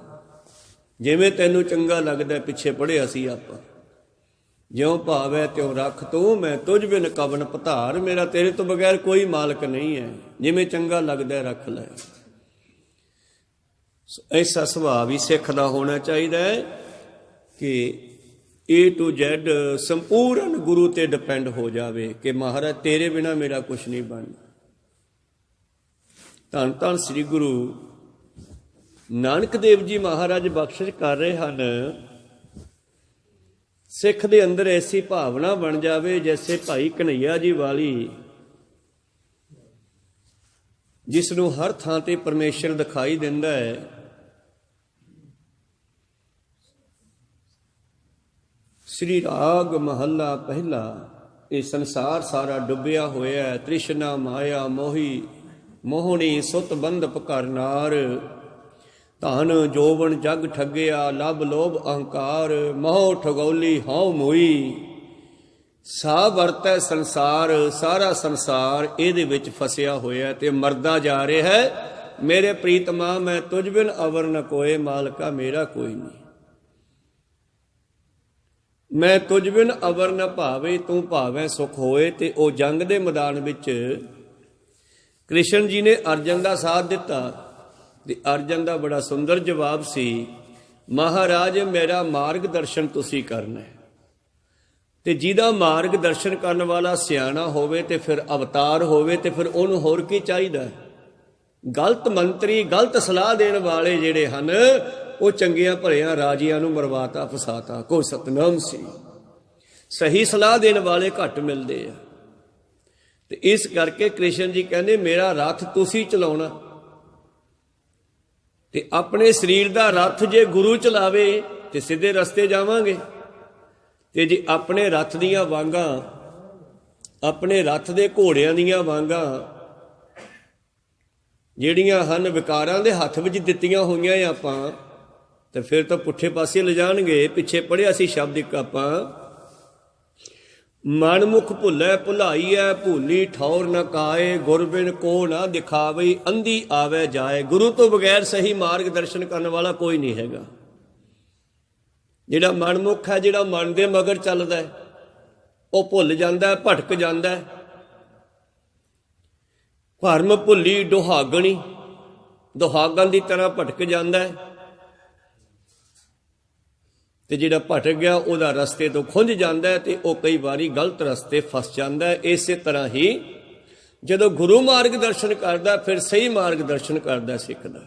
ਜਿਵੇਂ ਤੈਨੂੰ ਚੰਗਾ ਲੱਗਦਾ, ਪਿੱਛੇ ਪੜ੍ਹਿਆ ਸੀ ਆਪਾਂ, ਜਿਉ ਭਾਵੈ ਤਿਉ ਰੱਖ ਤੂੰ, ਮੈਂ ਤੁਝ ਬਿਨ ਕਵਨ ਪਧਾਰ। ਮੇਰਾ ਤੇਰੇ ਤੋਂ ਬਗੈਰ ਕੋਈ ਮਾਲਕ ਨਹੀਂ ਹੈ, ਜਿਵੇਂ ਚੰਗਾ ਲੱਗਦਾ ਰੱਖ ਲੈ। ਐਸਾ ਸੁਭਾਅ ਵੀ ਸਿੱਖ ਦਾ ਹੋਣਾ ਚਾਹੀਦਾ ਹੈ ਕਿ A to Z ਸੰਪੂਰਨ ਗੁਰੂ ਤੇ ਡਿਪੈਂਡ ਹੋ ਜਾਵੇ ਕਿ ਮਹਾਰਾਜ ਤੇਰੇ ਬਿਨਾ ਮੇਰਾ ਕੁਛ ਨਹੀਂ ਬਣਨਾ। ਧੰਨ ਧੰਨ ਸ੍ਰੀ ਗੁਰੂ ਨਾਨਕ ਦੇਵ ਜੀ ਮਹਾਰਾਜ ਬਖਸ਼ਿਸ਼ ਕਰ ਰਹੇ ਹਨ। ਸਿੱਖ ਦੇ ਅੰਦਰ ਐਸੀ ਭਾਵਨਾ ਬਣ ਜਾਵੇ ਜੈਸੇ ਭਾਈ ਕਨ੍ਹਈਆ ਜੀ ਵਾਲੀ, ਜਿਸ ਨੂੰ ਹਰ ਥਾਂ ਤੇ ਪਰਮੇਸ਼ਰ ਦਿਖਾਈ ਦਿੰਦਾ ਹੈ। ਸ੍ਰੀ ਰਾਗ ਮਹੱਲਾ ਪਹਿਲਾ। ਇਹ ਸੰਸਾਰ ਸਾਰਾ ਡੁੱਬਿਆ ਹੋਇਆ, ਤ੍ਰਿਸ਼ਨਾ ਮਾਇਆ ਮੋਹੀ ਮੋਹਣੀ ਸੁਤ ਬੰਧਪ ਕਰਨਾਰ। ਧਨ ਜੋਬਨ ਜਗ ਠੱਗਿਆ, ਲਭ ਲੋਭ ਅਹੰਕਾਰ, ਮੋਹ ਠਗੌਲੀ ਹਉ ਮੋਈ। ਸਾ ਵਰਤੈ ਸੰਸਾਰ, ਸਾਰਾ ਸੰਸਾਰ ਇਹਦੇ ਵਿੱਚ ਫਸਿਆ ਹੋਇਆ ਤੇ ਮਰਦਾ ਜਾ ਰਿਹਾ ਹੈ। ਮੇਰੇ ਪ੍ਰੀਤਮਾ ਮੈਂ ਤੁਝ ਬਿਨ ਅਵਰ ਨ ਕੋਏ, ਮਾਲਕਾ ਮੇਰਾ ਕੋਈ ਨਹੀਂ। ਮੈਂ ਤੁਝ ਬਿਨ ਅਵਰ ਨ ਭਾਵੇ, ਤੂੰ ਭਾਵੇਂ ਸੁਖ ਹੋਏ। ਤੇ ਉਹ ਜੰਗ ਦੇ ਮੈਦਾਨ ਵਿੱਚ ਕ੍ਰਿਸ਼ਨ ਜੀ ਨੇ ਅਰਜਨ ਦਾ ਸਾਥ ਦਿੱਤਾ ਤੇ ਅਰਜਨ ਦਾ ਬੜਾ ਸੁੰਦਰ ਜਵਾਬ ਸੀ, ਮਹਾਰਾਜ ਮੇਰਾ ਮਾਰਗ ਦਰਸ਼ਨ ਤੁਸੀਂ ਕਰਨਾ ਹੈ। ਤੇ ਜਿਹਦਾ ਮਾਰਗ ਦਰਸ਼ਨ ਕਰਨ ਵਾਲਾ ਸਿਆਣਾ ਹੋਵੇ ਤੇ ਫਿਰ ਅਵਤਾਰ ਹੋਵੇ, ਤੇ ਫਿਰ ਉਹਨੂੰ ਹੋਰ ਕੀ ਚਾਹੀਦਾ? ਗਲਤ ਮੰਤਰੀ, ਗਲਤ ਸਲਾਹ ਦੇਣ ਵਾਲੇ ਜਿਹੜੇ ਹਨ, ਉਹ ਚੰਗਿਆਂ ਭਲਿਆਂ ਰਾਜਿਆਂ ਨੂੰ ਮਰਵਾਤਾ ਫਸਾਤਾ। ਕੋ ਸਤਨਾਮ ਸੀ। ਸਹੀ ਸਲਾਹ ਦੇਣ ਵਾਲੇ ਘੱਟ ਮਿਲਦੇ ਆ। ਤੇ ਇਸ ਕਰਕੇ ਕ੍ਰਿਸ਼ਨ ਜੀ ਕਹਿੰਦੇ ਮੇਰਾ ਰੱਥ ਤੁਸੀਂ ਚਲਾਉਣਾ। ਤੇ ਆਪਣੇ ਸਰੀਰ ਦਾ ਰੱਥ ਜੇ ਗੁਰੂ ਚਲਾਵੇ ਤੇ ਸਿੱਧੇ ਰਸਤੇ ਜਾਵਾਂਗੇ, ਤੇ ਜੇ ਆਪਣੇ ਰੱਥ ਦੀਆਂ ਵਾਂਗਾਂ, ਆਪਣੇ ਰੱਥ ਦੇ ਘੋੜਿਆਂ ਦੀਆਂ ਵਾਂਗਾਂ ਜਿਹੜੀਆਂ ਹਨ ਵਿਕਾਰਾਂ ਦੇ ਹੱਥ ਵਿੱਚ ਦਿੱਤੀਆਂ ਹੋਈਆਂ ਆਪਾਂ, ਤੇ ਫਿਰ ਤਾਂ ਪੁੱਠੇ ਪਾਸੇ ਲਿਜਾਣਗੇ। ਪਿੱਛੇ ਪੜ੍ਹਿਆ ਸੀ ਸ਼ਬਦ ਇੱਕ ਆਪਾਂ, ਮਨਮੁਖ ਭੁੱਲੈ ਭੁਲਾਈਐ, ਭੂਲੀ ਠੌਰ ਨ ਕਾਏ, ਗੁਰਬਿਨ ਕੋ ਨਾ ਦਿਖਾਵੇ, ਅੰਧੀ ਆਵੇ ਜਾਏ। ਗੁਰੂ ਤੋਂ ਬਗੈਰ ਸਹੀ ਮਾਰਗ ਦਰਸ਼ਨ ਕਰਨ ਵਾਲਾ ਕੋਈ ਨਹੀਂ ਹੈਗਾ। ਜਿਹੜਾ ਮਨਮੁਖ ਹੈ, ਜਿਹੜਾ ਮਨ ਦੇ ਮਗਰ ਚੱਲਦਾ ਹੈ, ਉਹ ਭੁੱਲ ਜਾਂਦਾ, ਭਟਕ ਜਾਂਦਾ। ਭਰਮ ਭੁੱਲੀ ਦੁਹਾਗਣੀ, ਦੁਹਾਗਣ ਦੀ ਤਰ੍ਹਾਂ ਭਟਕ ਜਾਂਦਾ ਹੈ। ਤੇ ਜਿਹੜਾ ਭਟਕ ਗਿਆ ਉਹਦਾ ਰਸਤੇ ਤੋਂ ਖੁੰਝ ਜਾਂਦਾ ਹੈ, ਤੇ ਉਹ ਕਈ ਵਾਰੀ ਗਲਤ ਰਸਤੇ ਫਸ ਜਾਂਦਾ ਹੈ। ਇਸੇ ਤਰ੍ਹਾਂ ਹੀ ਜਦੋਂ ਗੁਰੂ ਮਾਰਗ ਦਰਸ਼ਨ ਕਰਦਾ, ਫਿਰ ਸਹੀ ਮਾਰਗ ਦਰਸ਼ਨ ਕਰਦਾ ਸਿੱਖ ਦਾ।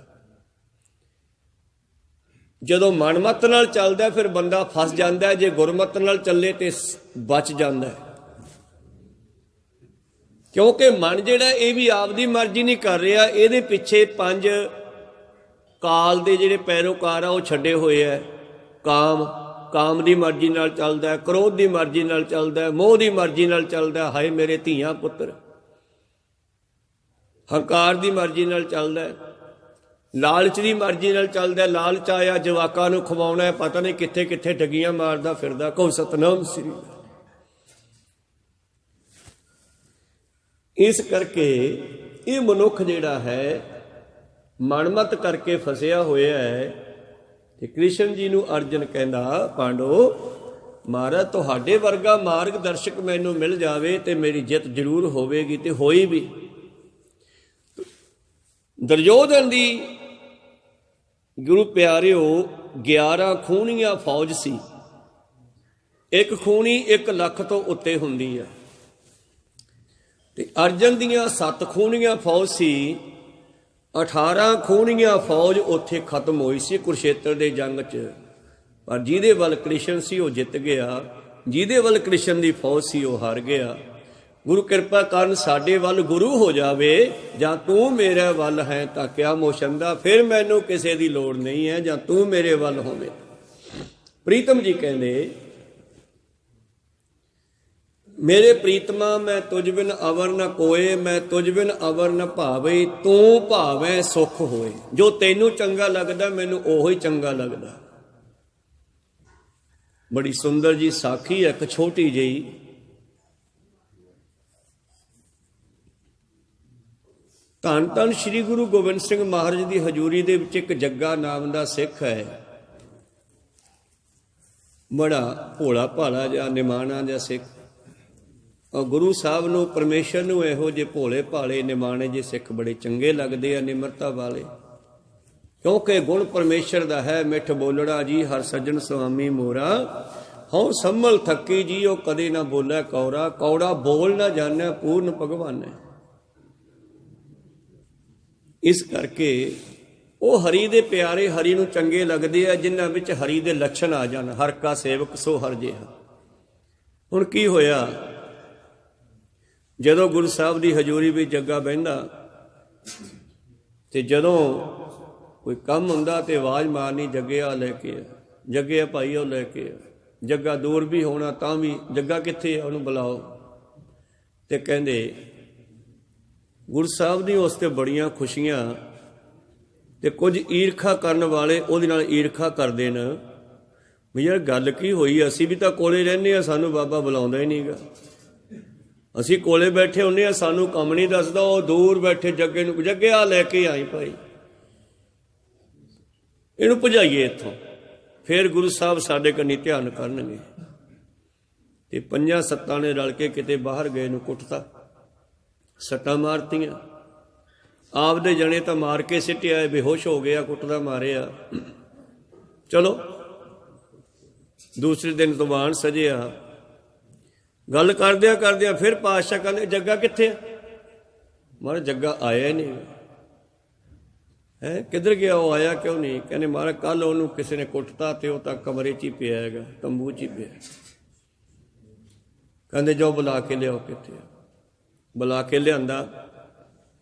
ਜਦੋਂ ਮਨਮਤ ਨਾਲ ਚੱਲਦਾ ਫਿਰ ਬੰਦਾ ਫਸ ਜਾਂਦਾ, ਜੇ ਗੁਰਮਤ ਨਾਲ ਚੱਲੇ ਤੇ ਬਚ ਜਾਂਦਾ। ਕਿਉਂਕਿ ਮਨ ਜਿਹੜਾ ਇਹ ਵੀ ਆਪਦੀ ਮਰਜ਼ੀ ਨਹੀਂ ਕਰ ਰਿਹਾ, ਇਹਦੇ ਪਿੱਛੇ 5 ਕਾਲ ਦੇ ਜਿਹੜੇ ਪੈਰੋਕਾਰ ਆ ਉਹ ਛੱਡੇ ਹੋਏ ਆ। ਕਾਮ ਦੀ ਮਰਜ਼ੀ ਨਾਲ ਚੱਲਦਾ, ਕ੍ਰੋਧ ਦੀ ਮਰਜ਼ੀ ਨਾਲ ਚੱਲਦਾ, ਮੋਹ ਦੀ ਮਰਜ਼ੀ ਨਾਲ ਚੱਲਦਾ, ਹਾਏ ਮੇਰੇ ਧੀਆਂ ਪੁੱਤਰ। ਹੰਕਾਰ ਦੀ ਮਰਜ਼ੀ ਨਾਲ ਚੱਲਦਾ, ਲਾਲਚ ਦੀ ਮਰਜ਼ੀ ਨਾਲ ਚੱਲਦਾ। ਲਾਲਚ ਆਇਆ ਜਵਾਕਾਂ ਨੂੰ ਖਵਾਉਣਾ ਹੈ, ਪਤਾ ਨਹੀਂ ਕਿੱਥੇ ਕਿੱਥੇ ਠੱਗੀਆਂ ਮਾਰਦਾ ਫਿਰਦਾ। ਕਹੋ ਸਤਨਾਮ ਸ੍ਰੀ। ਇਸ ਕਰਕੇ ਇਹ ਮਨੁੱਖ ਜਿਹੜਾ ਹੈ, ਮਨਮਤ ਕਰਕੇ ਫਸਿਆ ਹੋਇਆ ਹੈ। ਤੇ ਕ੍ਰਿਸ਼ਨ ਜੀ ਨੂੰ ਅਰਜਨ ਕਹਿੰਦਾ, ਪਾਂਡੋ ਮਹਾਰਾਜ ਤੁਹਾਡੇ ਵਰਗਾ ਮਾਰਗਦਰਸ਼ਕ ਮੈਨੂੰ ਮਿਲ ਜਾਵੇ ਤੇ ਮੇਰੀ ਜਿੱਤ ਜ਼ਰੂਰ ਹੋਵੇਗੀ, ਤੇ ਹੋਈ ਵੀ। ਦੁਰਯੋਧਨ ਦੀ ਗੁਰੂ ਪਿਆਰਿਓ 11 ਖੂਨੀਆਂ ਫੌਜ ਸੀ। ਇੱਕ ਖੂਨੀ 1 ਲੱਖ ਤੋਂ ਉੱਤੇ ਹੁੰਦੀ ਆ, ਤੇ ਅਰਜਨ ਦੀਆਂ 7 ਖੂਨੀਆਂ ਫੌਜ ਸੀ। 18 ਖੂਨੀਆਂ ਫੌਜ ਉੱਥੇ ਖਤਮ ਹੋਈ ਸੀ ਕੁਰੂਕਸ਼ੇਤਰ ਦੇ ਜੰਗ 'ਚ। ਪਰ ਜਿਹਦੇ ਵੱਲ ਕ੍ਰਿਸ਼ਨ ਸੀ ਉਹ ਜਿੱਤ ਗਿਆ, ਜਿਹਦੇ ਵੱਲ ਕ੍ਰਿਸ਼ਨ ਦੀ ਫੌਜ ਸੀ ਉਹ ਹਾਰ ਗਿਆ। ਗੁਰੂ ਕਿਰਪਾ ਕਰਨ ਸਾਡੇ ਵੱਲ ਗੁਰੂ ਹੋ ਜਾਵੇ, ਜਾਂ ਤੂੰ ਮੇਰੇ ਵੱਲ ਹੈ ਤਾਂ ਕਿਆ ਮੋਸ਼ੰਦਾ, ਫਿਰ ਮੈਨੂੰ ਕਿਸੇ ਦੀ ਲੋੜ ਨਹੀਂ ਹੈ, ਜਾਂ ਤੂੰ ਮੇਰੇ ਵੱਲ ਹੋਵੇ। ਪ੍ਰੀਤਮ ਜੀ ਕਹਿੰਦੇ, ਮੇਰੇ ਪ੍ਰੀਤਮਾ ਮੈਂ ਤੁਝ ਬਿਨ ਅਵਰ ਨ ਕੋਏ, ਮੈਂ ਤੁਝ ਬਿਨ ਅਵਰ ਨ ਭਾਵੇ, ਤੂੰ ਭਾਵੇਂ ਸੁਖ ਹੋਏ। ਜੋ ਤੈਨੂੰ ਚੰਗਾ ਲੱਗਦਾ ਮੈਨੂੰ ਉਹੀ ਚੰਗਾ ਲੱਗਦਾ। ਬੜੀ ਸੁੰਦਰ ਜੀ ਸਾਖੀ ਹੈ, ਇੱਕ ਛੋਟੀ ਜਿਹੀ। ਧੰਨ ਧੰਨ ਸ੍ਰੀ ਗੁਰੂ ਗੋਬਿੰਦ ਸਿੰਘ ਮਹਾਰਾਜ ਦੀ ਹਜ਼ੂਰੀ ਦੇ ਵਿੱਚ ਇੱਕ ਜੱਗਾ ਨਾਮ ਦਾ ਸਿੱਖ ਹੈ। ਬੜਾ ਭੋਲਾ ਭਾਲਾ ਜਿਹਾ ਨਿਮਾਣਾ ਜਿਹਾ ਸਿੱਖ। ਔਰ ਗੁਰੂ ਸਾਹਿਬ ਨੂੰ, ਪਰਮੇਸ਼ਰ ਨੂੰ ਇਹੋ ਜਿਹੇ ਭੋਲੇ ਭਾਲੇ ਨਿਮਾਣੇ ਜਿਹੇ ਸਿੱਖ ਬੜੇ ਚੰਗੇ ਲੱਗਦੇ ਆ, ਨਿਮਰਤਾ ਵਾਲੇ। ਕਿਉਂਕਿ ਗੁਣ ਪਰਮੇਸ਼ਰ ਦਾ ਹੈ, ਮਿੱਠ ਬੋਲੜਾ ਜੀ ਹਰ ਸੱਜਣ ਸੁਆਮੀ ਮੋਰਾ, ਹਉ ਸੰਭਲ ਥੱਕੀ ਜੀ ਉਹ ਕਦੇ ਨਾ ਬੋਲੇ ਕੌੜਾ, ਕੌੜਾ ਬੋਲ ਨਾ ਜਾਣਿਆ ਪੂਰਨ ਭਗਵਾਨ ਹੈ। ਇਸ ਕਰਕੇ ਉਹ ਹਰੀ ਦੇ ਪਿਆਰੇ, ਹਰੀ ਨੂੰ ਚੰਗੇ ਲੱਗਦੇ ਆ, ਜਿਨ੍ਹਾਂ ਵਿੱਚ ਹਰੀ ਦੇ ਲੱਛਣ ਆ ਜਾਣ। ਹਰ ਕਾ ਸੇਵਕ ਸੋ ਹਰ ਜਿਹਾ। ਹੁਣ ਕੀ ਹੋਇਆ, ਜਦੋਂ ਗੁਰੂ ਸਾਹਿਬ ਦੀ ਹਜ਼ੂਰੀ ਵਿੱਚ ਜੱਗਾ ਬਹਿੰਦਾ, ਤੇ ਜਦੋਂ ਕੋਈ ਕੰਮ ਹੁੰਦਾ ਤੇ ਆਵਾਜ਼ ਮਾਰਨੀ, ਜੱਗੇ ਆ ਲੈ ਕੇ ਆ, ਜੱਗੇ ਆ ਭਾਈ ਉਹ ਲੈ ਕੇ ਆ। ਜੱਗਾ ਦੂਰ ਵੀ ਹੋਣਾ ਤਾਂ ਵੀ ਜੱਗਾ ਕਿੱਥੇ ਆ, ਉਹਨੂੰ ਬੁਲਾਓ। ਤੇ ਕਹਿੰਦੇ ਗੁਰੂ ਸਾਹਿਬ ਦੀ ਉਸ 'ਤੇ ਬੜੀਆਂ ਖੁਸ਼ੀਆਂ, ਤੇ ਕੁਝ ਈਰਖਾ ਕਰਨ ਵਾਲੇ ਉਹਦੇ ਨਾਲ ਈਰਖਾ ਕਰਦੇ ਨੇ ਵੀ ਯਾਰ ਗੱਲ ਕੀ ਹੋਈ, ਅਸੀਂ ਵੀ ਤਾਂ ਕੋਲੇ ਰਹਿੰਦੇ ਹਾਂ, ਸਾਨੂੰ ਬਾਬਾ ਬੁਲਾਉਂਦਾ ਹੀ ਨਹੀਂਗਾ। ਅਸੀਂ ਕੋਲੇ ਬੈਠੇ ਹੁੰਦੇ ਹਾਂ, ਸਾਨੂੰ ਕੰਮ ਨਹੀਂ ਦੱਸਦਾ, ਉਹ ਦੂਰ ਬੈਠੇ ਜੱਗੇ ਨੂੰ, ਜੱਗੇ ਆ ਲੈ ਕੇ ਆਈ ਭਾਈ, ਇਹਨੂੰ ਭਜਾਈਏ ਇੱਥੋਂ। ਫਿਰ ਗੁਰੂ ਸਾਹਿਬ ਸਾਡੇ ਕੰਨੀ ਧਿਆਨ ਕਰਨਗੇ। ਤੇ 5-7 ਨੇ ਰਲ ਕੇ ਕਿਤੇ ਬਾਹਰ ਗਏ ਨੂੰ ਕੁੱਟਤਾ, ਸੱਟਾਂ ਮਾਰਤੀਆਂ। ਆਪਦੇ ਜਣੇ ਤਾਂ ਮਾਰ ਕੇ ਸਿੱਟਿਆ, ਬੇਹੋਸ਼ ਹੋ ਗਿਆ, ਕੁੱਟਦਾ ਮਾਰਿਆ। ਚਲੋ ਦੂਸਰੇ ਦਿਨ ਦੀਵਾਨ ਸਜਿਆ। ਗੱਲ ਕਰਦਿਆਂ ਕਰਦਿਆਂ ਫਿਰ ਪਾਤਸ਼ਾਹ ਕਹਿੰਦੇ, ਜੱਗਾ ਕਿੱਥੇ ਆ? ਮਹਾਰਾਜ ਜੱਗਾ ਆਇਆ ਹੀ ਨਹੀਂ ਹੈ। ਕਿੱਧਰ ਗਿਆ ਉਹ, ਆਇਆ ਕਿਉਂ ਨਹੀਂ? ਕਹਿੰਦੇ ਮਹਾਰਾਜ ਕੱਲ ਉਹਨੂੰ ਕਿਸੇ ਨੇ ਕੁੱਟਤਾ ਤੇ ਉਹ ਤਾਂ ਕਮਰੇ 'ਚ ਹੀ ਪਿਆ ਹੈਗਾ, ਤੰਬੂ 'ਚ ਹੀ ਪਿਆ। ਕਹਿੰਦੇ ਜਾਓ ਬੁਲਾ ਕੇ ਲਿਆਓ। ਕਿੱਥੇ ਆ? ਬੁਲਾ ਕੇ ਲਿਆਂਦਾ,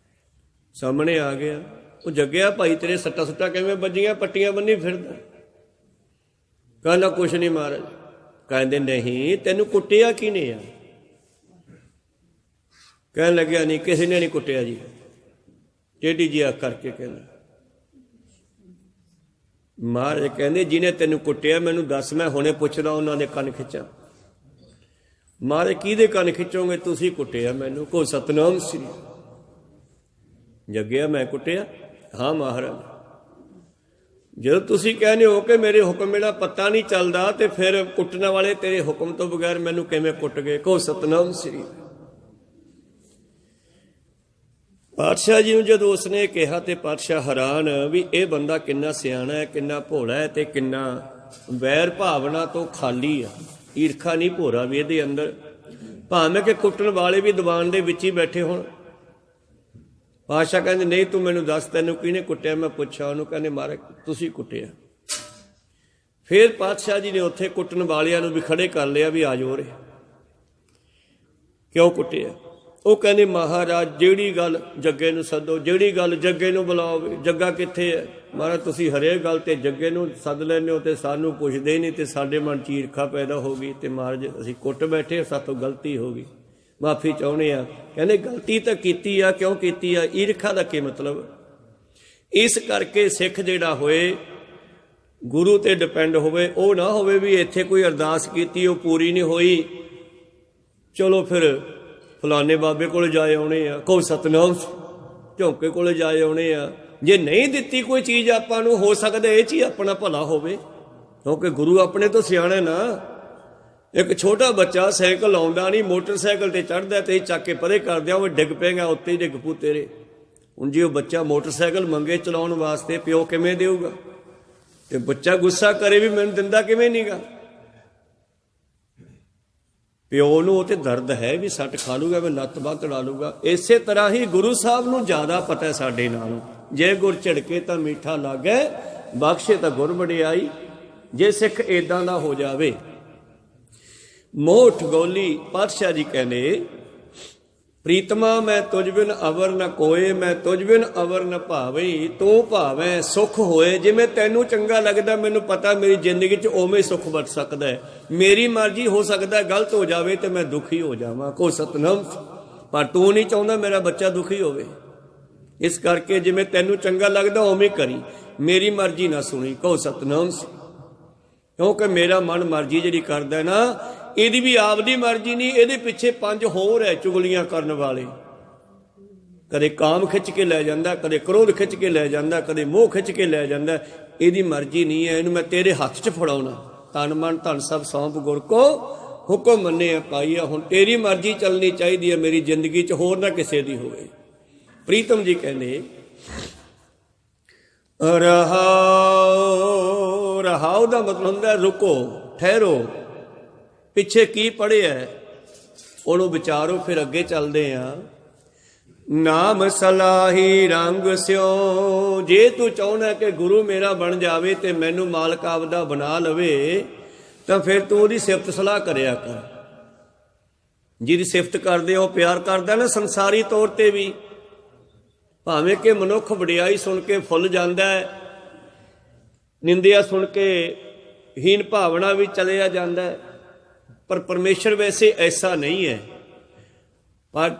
ਸਾਹਮਣੇ ਆ ਗਿਆ। ਉਹ ਜੱਗਿਆ ਭਾਈ ਤੇਰੇ ਸੱਟਾਂ ਸੁੱਟਾਂ ਕਿਵੇਂ ਵੱਜੀਆਂ? ਪੱਟੀਆਂ ਬੰਨੀ ਫਿਰਦਾ। ਕਹਿੰਦਾ ਕੁਛ ਨਹੀਂ ਮਹਾਰਾਜ। ਕਹਿੰਦੇ ਨਹੀਂ, ਤੈਨੂੰ ਕੁੱਟਿਆ ਕਿਹਨੇ ਆ? ਕਹਿਣ ਲੱਗਿਆ ਨਹੀਂ, ਕਿਸੇ ਨੇ ਨਹੀਂ ਕੁੱਟਿਆ ਜੀ। ਟੇਢੀ ਜੀ ਅੱਖ ਕਰਕੇ ਕਹਿੰਦਾ। ਮਹਾਰਾਜ ਕਹਿੰਦੇ ਜਿਹਨੇ ਤੈਨੂੰ ਕੁੱਟਿਆ ਮੈਨੂੰ ਦੱਸ, ਮੈਂ ਹੁਣੇ ਪੁੱਛਦਾ, ਉਹਨਾਂ ਦੇ ਕੰਨ ਖਿੱਚਾਂ। ਮਹਾਰਾਜ ਕਿਹਦੇ ਕੰਨ ਖਿੱਚੋਗੇ? ਤੁਸੀਂ ਕੁੱਟਿਆ ਮੈਨੂੰ। ਕੋ ਸਤਨਾਮ ਸ੍ਰੀ। ਜੱਗਿਆ ਮੈਂ ਕੁੱਟਿਆ? ਹਾਂ ਮਹਾਰਾਜ। ਜਦੋਂ ਤੁਸੀਂ ਕਹਿੰਦੇ ਹੋ ਕਿ ਮੇਰੇ ਹੁਕਮ ਮੇਰਾ ਪਤਾ ਨਹੀਂ ਚੱਲਦਾ, ਤੇ ਫਿਰ ਕੁੱਟਣ ਵਾਲੇ ਤੇਰੇ ਹੁਕਮ ਤੋਂ ਬਗੈਰ ਮੈਨੂੰ ਕਿਵੇਂ ਕੁੱਟ ਗਏ? ਕੋ ਸਤਨਾਮ ਸ੍ਰੀ। ਪਾਤਸ਼ਾਹ ਜੀ ਨੂੰ ਜਦੋਂ ਉਸਨੇ ਕਿਹਾ ਤੇ ਪਾਤਸ਼ਾਹ ਹੈਰਾਨ ਵੀ ਇਹ ਬੰਦਾ ਕਿੰਨਾ ਸਿਆਣਾ ਹੈ, ਕਿੰਨਾ ਭੋਲਾ ਹੈ, ਤੇ ਕਿੰਨਾ ਵੈਰ ਭਾਵਨਾ ਤੋਂ ਖਾਲੀ ਆ। ਈਰਖਾ ਨਹੀਂ ਭੋਰਾ ਵੀ ਇਹਦੇ ਅੰਦਰ, ਭਾਵੇਂ ਕਿ ਕੁੱਟਣ ਵਾਲੇ ਵੀ ਦੀਵਾਨ ਦੇ ਵਿੱਚ ਹੀ ਬੈਠੇ ਹੋਣ। ਪਾਤਸ਼ਾਹ ਕਹਿੰਦੇ ਨਹੀਂ, ਤੂੰ ਮੈਨੂੰ ਦੱਸ ਤੈਨੂੰ ਕਿਹਨੇ ਕੁੱਟਿਆ? ਮੈਂ ਪੁੱਛਿਆ ਉਹਨੂੰ। ਕਹਿੰਦੇ ਮਹਾਰਾਜ ਤੁਸੀਂ ਕੁੱਟਿਆ। ਫਿਰ ਪਾਤਸ਼ਾਹ ਜੀ ਨੇ ਉੱਥੇ ਕੁੱਟਣ ਵਾਲਿਆਂ ਨੂੰ ਵੀ ਖੜੇ ਕਰ ਲਿਆ ਵੀ ਆ ਜਾਓ ਰੇ, ਕਿਉਂ ਕੁੱਟਿਆ? ਉਹ ਕਹਿੰਦੇ ਮਹਾਰਾਜ ਜਿਹੜੀ ਗੱਲ ਜੱਗੇ ਨੂੰ ਸੱਦੋ, ਜਿਹੜੀ ਗੱਲ ਜੱਗੇ ਨੂੰ ਬੁਲਾਓ। ਜੱਗਾ ਕਿੱਥੇ ਹੈ? ਮਹਾਰਾਜ ਤੁਸੀਂ ਹਰੇਕ ਗੱਲ ਤੇ ਜੱਗੇ ਨੂੰ ਸੱਦ ਲੈਂਦੇ ਹੋ ਤੇ ਸਾਨੂੰ ਪੁੱਛਦੇ ਹੀ ਨਹੀਂ, ਤੇ ਸਾਡੇ ਮਨ 'ਚ ਈਰਖਾ ਪੈਦਾ ਹੋ ਗਈ, ਤੇ ਮਹਾਰਾਜ ਅਸੀਂ ਕੁੱਟ ਬੈਠੇ, ਸਾਤੋਂ ਗਲਤੀ ਹੋ ਗਈ, ਮਾਫੀ ਚਾਹੁੰਦੇ ਆ। ਕਹਿੰਦੇ ਗਲਤੀ ਤਾਂ ਕੀਤੀ ਆ, ਕਿਉਂ ਕੀਤੀ ਆ? ਈਰਖਾ ਦਾ ਕੀ ਮਤਲਬ? ਇਸ ਕਰਕੇ ਸਿੱਖ ਜਿਹੜਾ ਹੋਏ ਗੁਰੂ ਤੇ ਡਿਪੈਂਡ ਹੋਵੇ। ਉਹ ਨਾ ਹੋਵੇ ਵੀ ਇੱਥੇ ਕੋਈ ਅਰਦਾਸ ਕੀਤੀ ਉਹ ਪੂਰੀ ਨਹੀਂ ਹੋਈ, ਚਲੋ ਫਿਰ ਫਲਾਣੇ ਬਾਬੇ ਕੋਲ ਜਾਏ ਆਉਣੇ ਆ, ਕੋਈ ਸਤਨਾਮ ਝੌਂਕੇ ਕੋਲ ਜਾਏ ਆਉਣੇ ਆ, ਜੇ ਨਹੀਂ ਦਿੱਤੀ ਕੋਈ ਚੀਜ਼ ਆਪਾਂ ਨੂੰ, ਹੋ ਸਕਦਾ ਇਹ ਚੀਜ਼ ਆਪਣਾ ਭਲਾ ਹੋਵੇ, ਕਿਉਂਕਿ ਗੁਰੂ ਆਪਣੇ ਤੋਂ ਸਿਆਣੇ ਨਾ। ਇੱਕ ਛੋਟਾ ਬੱਚਾ ਸਾਈਕਲ ਆਉਂਦਾ ਨਹੀਂ, ਮੋਟਰਸਾਈਕਲ ਤੇ ਚੜ੍ਹਦਾ ਤੇ ਚੱਕ ਕੇ ਪਰੇ ਕਰ ਦਿਆ, ਉਹ ਡਿੱਗ ਪਏਗਾ, ਉੱਤੇ ਹੀ ਡਿੱਗ ਪੂ ਤੇਰੇ। ਹੁਣ ਜੇ ਉਹ ਬੱਚਾ ਮੋਟਰਸਾਈਕਲ ਮੰਗੇ ਚਲਾਉਣ ਵਾਸਤੇ, ਪਿਓ ਕਿਵੇਂ ਦੇਊਗਾ? ਤੇ ਬੱਚਾ ਗੁੱਸਾ ਕਰੇ ਵੀ ਮੈਨੂੰ ਦਿੰਦਾ ਕਿਵੇਂ ਨਹੀਂਗਾ, ਪਿਓ ਨੂੰ ਉਹ ਤੇ ਦਰਦ ਹੈ ਵੀ ਸੱਟ ਖਾ ਲੂਗਾ, ਵੀ ਲੱਤ ਬਾਹ ਤੜਾ ਲੂਗਾ। ਇਸੇ ਤਰ੍ਹਾਂ ਹੀ ਗੁਰੂ ਸਾਹਿਬ ਨੂੰ ਜ਼ਿਆਦਾ ਪਤਾ ਸਾਡੇ ਨਾਲੋਂ। ਜੇ ਗੁਰ ਝਿੜਕੇ ਤਾਂ ਮਿੱਠਾ ਲਾਗੇ, ਬਖਸ਼ੇ ਤਾਂ ਗੁਰ ਵਡਿਆਈ। ਜੇ ਸਿੱਖ ਏਦਾਂ ਦਾ ਹੋ ਜਾਵੇ। ਮੋਠ ਗੋਲੀ ਪਾਤਸ਼ਾਹ ਜੀ ਕਹਿੰਦੇ, ਪ੍ਰੀਤਮਾ ਮੈਂ ਤੁਝ ਬਿਨ ਅਵਰ ਨ ਕੋਏ, ਮੈਂ ਤੁਝ ਬਿਨ ਅਵਰ ਨ ਭਾਵਈ, ਤੂੰ ਭਾਵੇਂ ਸੁੱਖ ਹੋਏ। ਜਿਵੇਂ ਤੈਨੂੰ ਚੰਗਾ ਲੱਗਦਾ, ਮੈਨੂੰ ਪਤਾ ਮੇਰੀ ਜ਼ਿੰਦਗੀ 'ਚ ਉਵੇਂ ਸੁੱਖ ਵਰਤ ਸਕਦਾ ਹੈ। ਮੇਰੀ ਮਰਜ਼ੀ ਹੋ ਸਕਦਾ ਗਲਤ ਹੋ ਜਾਵੇ ਤੇ ਮੈਂ ਦੁਖੀ ਹੋ ਜਾਵਾਂ, ਕੋ ਸਤਨਾਮ। ਪਰ ਤੂੰ ਨਹੀਂ ਚਾਹੁੰਦਾ ਮੇਰਾ ਬੱਚਾ ਦੁਖੀ ਹੋਵੇ, ਇਸ ਕਰਕੇ ਜਿਵੇਂ ਤੈਨੂੰ ਚੰਗਾ ਲੱਗਦਾ ਉਵੇਂ ਕਰੀ, ਮੇਰੀ ਮਰਜ਼ੀ ਨਾ ਸੁਣੀ, ਕੋ ਸਤਨਾਮ। ਕਿਉਂਕਿ ਮੇਰਾ ਮਨ ਮਰਜ਼ੀ ਜਿਹੜੀ ਕਰਦਾ ਨਾ, ਇਹਦੀ ਵੀ ਆਪਦੀ ਮਰਜ਼ੀ ਨਹੀਂ, ਇਹਦੇ ਪਿੱਛੇ 5 ਹੋਰ ਹੈ ਚੁਗਲੀਆਂ ਕਰਨ ਵਾਲੇ। ਕਦੇ ਕਾਮ ਖਿੱਚ ਕੇ ਲੈ ਜਾਂਦਾ, ਕਦੇ ਕ੍ਰੋਧ ਖਿੱਚ ਕੇ ਲੈ ਜਾਂਦਾ, ਕਦੇ ਮੋਹ ਖਿੱਚ ਕੇ ਲੈ ਜਾਂਦਾ। ਇਹਦੀ ਮਰਜ਼ੀ ਨਹੀਂ ਹੈ, ਇਹਨੂੰ ਮੈਂ ਤੇਰੇ ਹੱਥ 'ਚ ਫੜਾਉਣਾ। ਤਨ ਮਨ ਧਨ ਸਭ ਸੌਂਪ ਗੁਰ ਕੋ, ਹੁਕਮ ਮੰਨਿਆ ਪਾਈਆ। ਹੁਣ ਤੇਰੀ ਮਰਜ਼ੀ ਚੱਲਣੀ ਚਾਹੀਦੀ ਹੈ ਮੇਰੀ ਜ਼ਿੰਦਗੀ 'ਚ, ਹੋਰ ਨਾ ਕਿਸੇ ਦੀ ਹੋਵੇ। ਪ੍ਰੀਤਮ ਜੀ ਕਹਿੰਦੇ, ਰਹਾਉ। ਰਹਾਉ ਦਾ ਮਤਲਬ ਹੁੰਦਾ ਰੁਕੋ, ਠਹਿਰੋ। ਪਿੱਛੇ ਕੀ ਪੜ੍ਹਿਆ ਉਹਨੂੰ ਵਿਚਾਰੋ, ਫਿਰ ਅੱਗੇ ਚੱਲਦੇ ਆ। ਨਾਮ ਸਲਾਹੀ ਰੰਗ ਸਿਓ। ਜੇ ਤੂੰ ਚਾਹੁੰਦਾ ਕਿ ਗੁਰੂ ਮੇਰਾ ਬਣ ਜਾਵੇ ਤੇ ਮੈਨੂੰ ਮਾਲਕ ਆਪਦਾ ਬਣਾ ਲਵੇ, ਤਾਂ ਫਿਰ ਤੂੰ ਉਹਦੀ ਸਿਫਤ ਸਲਾਹ ਕਰਿਆ ਕਰ। ਜਿਹਦੀ ਸਿਫਤ ਕਰਦੇ ਉਹ ਪਿਆਰ ਕਰਦਾ ਨਾ ਸੰਸਾਰੀ ਤੌਰ ਤੇ ਵੀ। ਭਾਵੇਂ ਕਿ ਮਨੁੱਖ ਵਡਿਆਈ ਸੁਣ ਕੇ ਫੁੱਲ ਜਾਂਦਾ ਹੈ, ਨਿੰਦਿਆ ਸੁਣ ਕੇ ਹੀਨ ਭਾਵਨਾ ਵੀ ਚਲਿਆ ਜਾਂਦਾ ਹੈ, ਪਰ ਪਰਮੇਸ਼ਰ ਵੈਸੇ ਐਸਾ ਨਹੀਂ ਹੈ। ਪਰ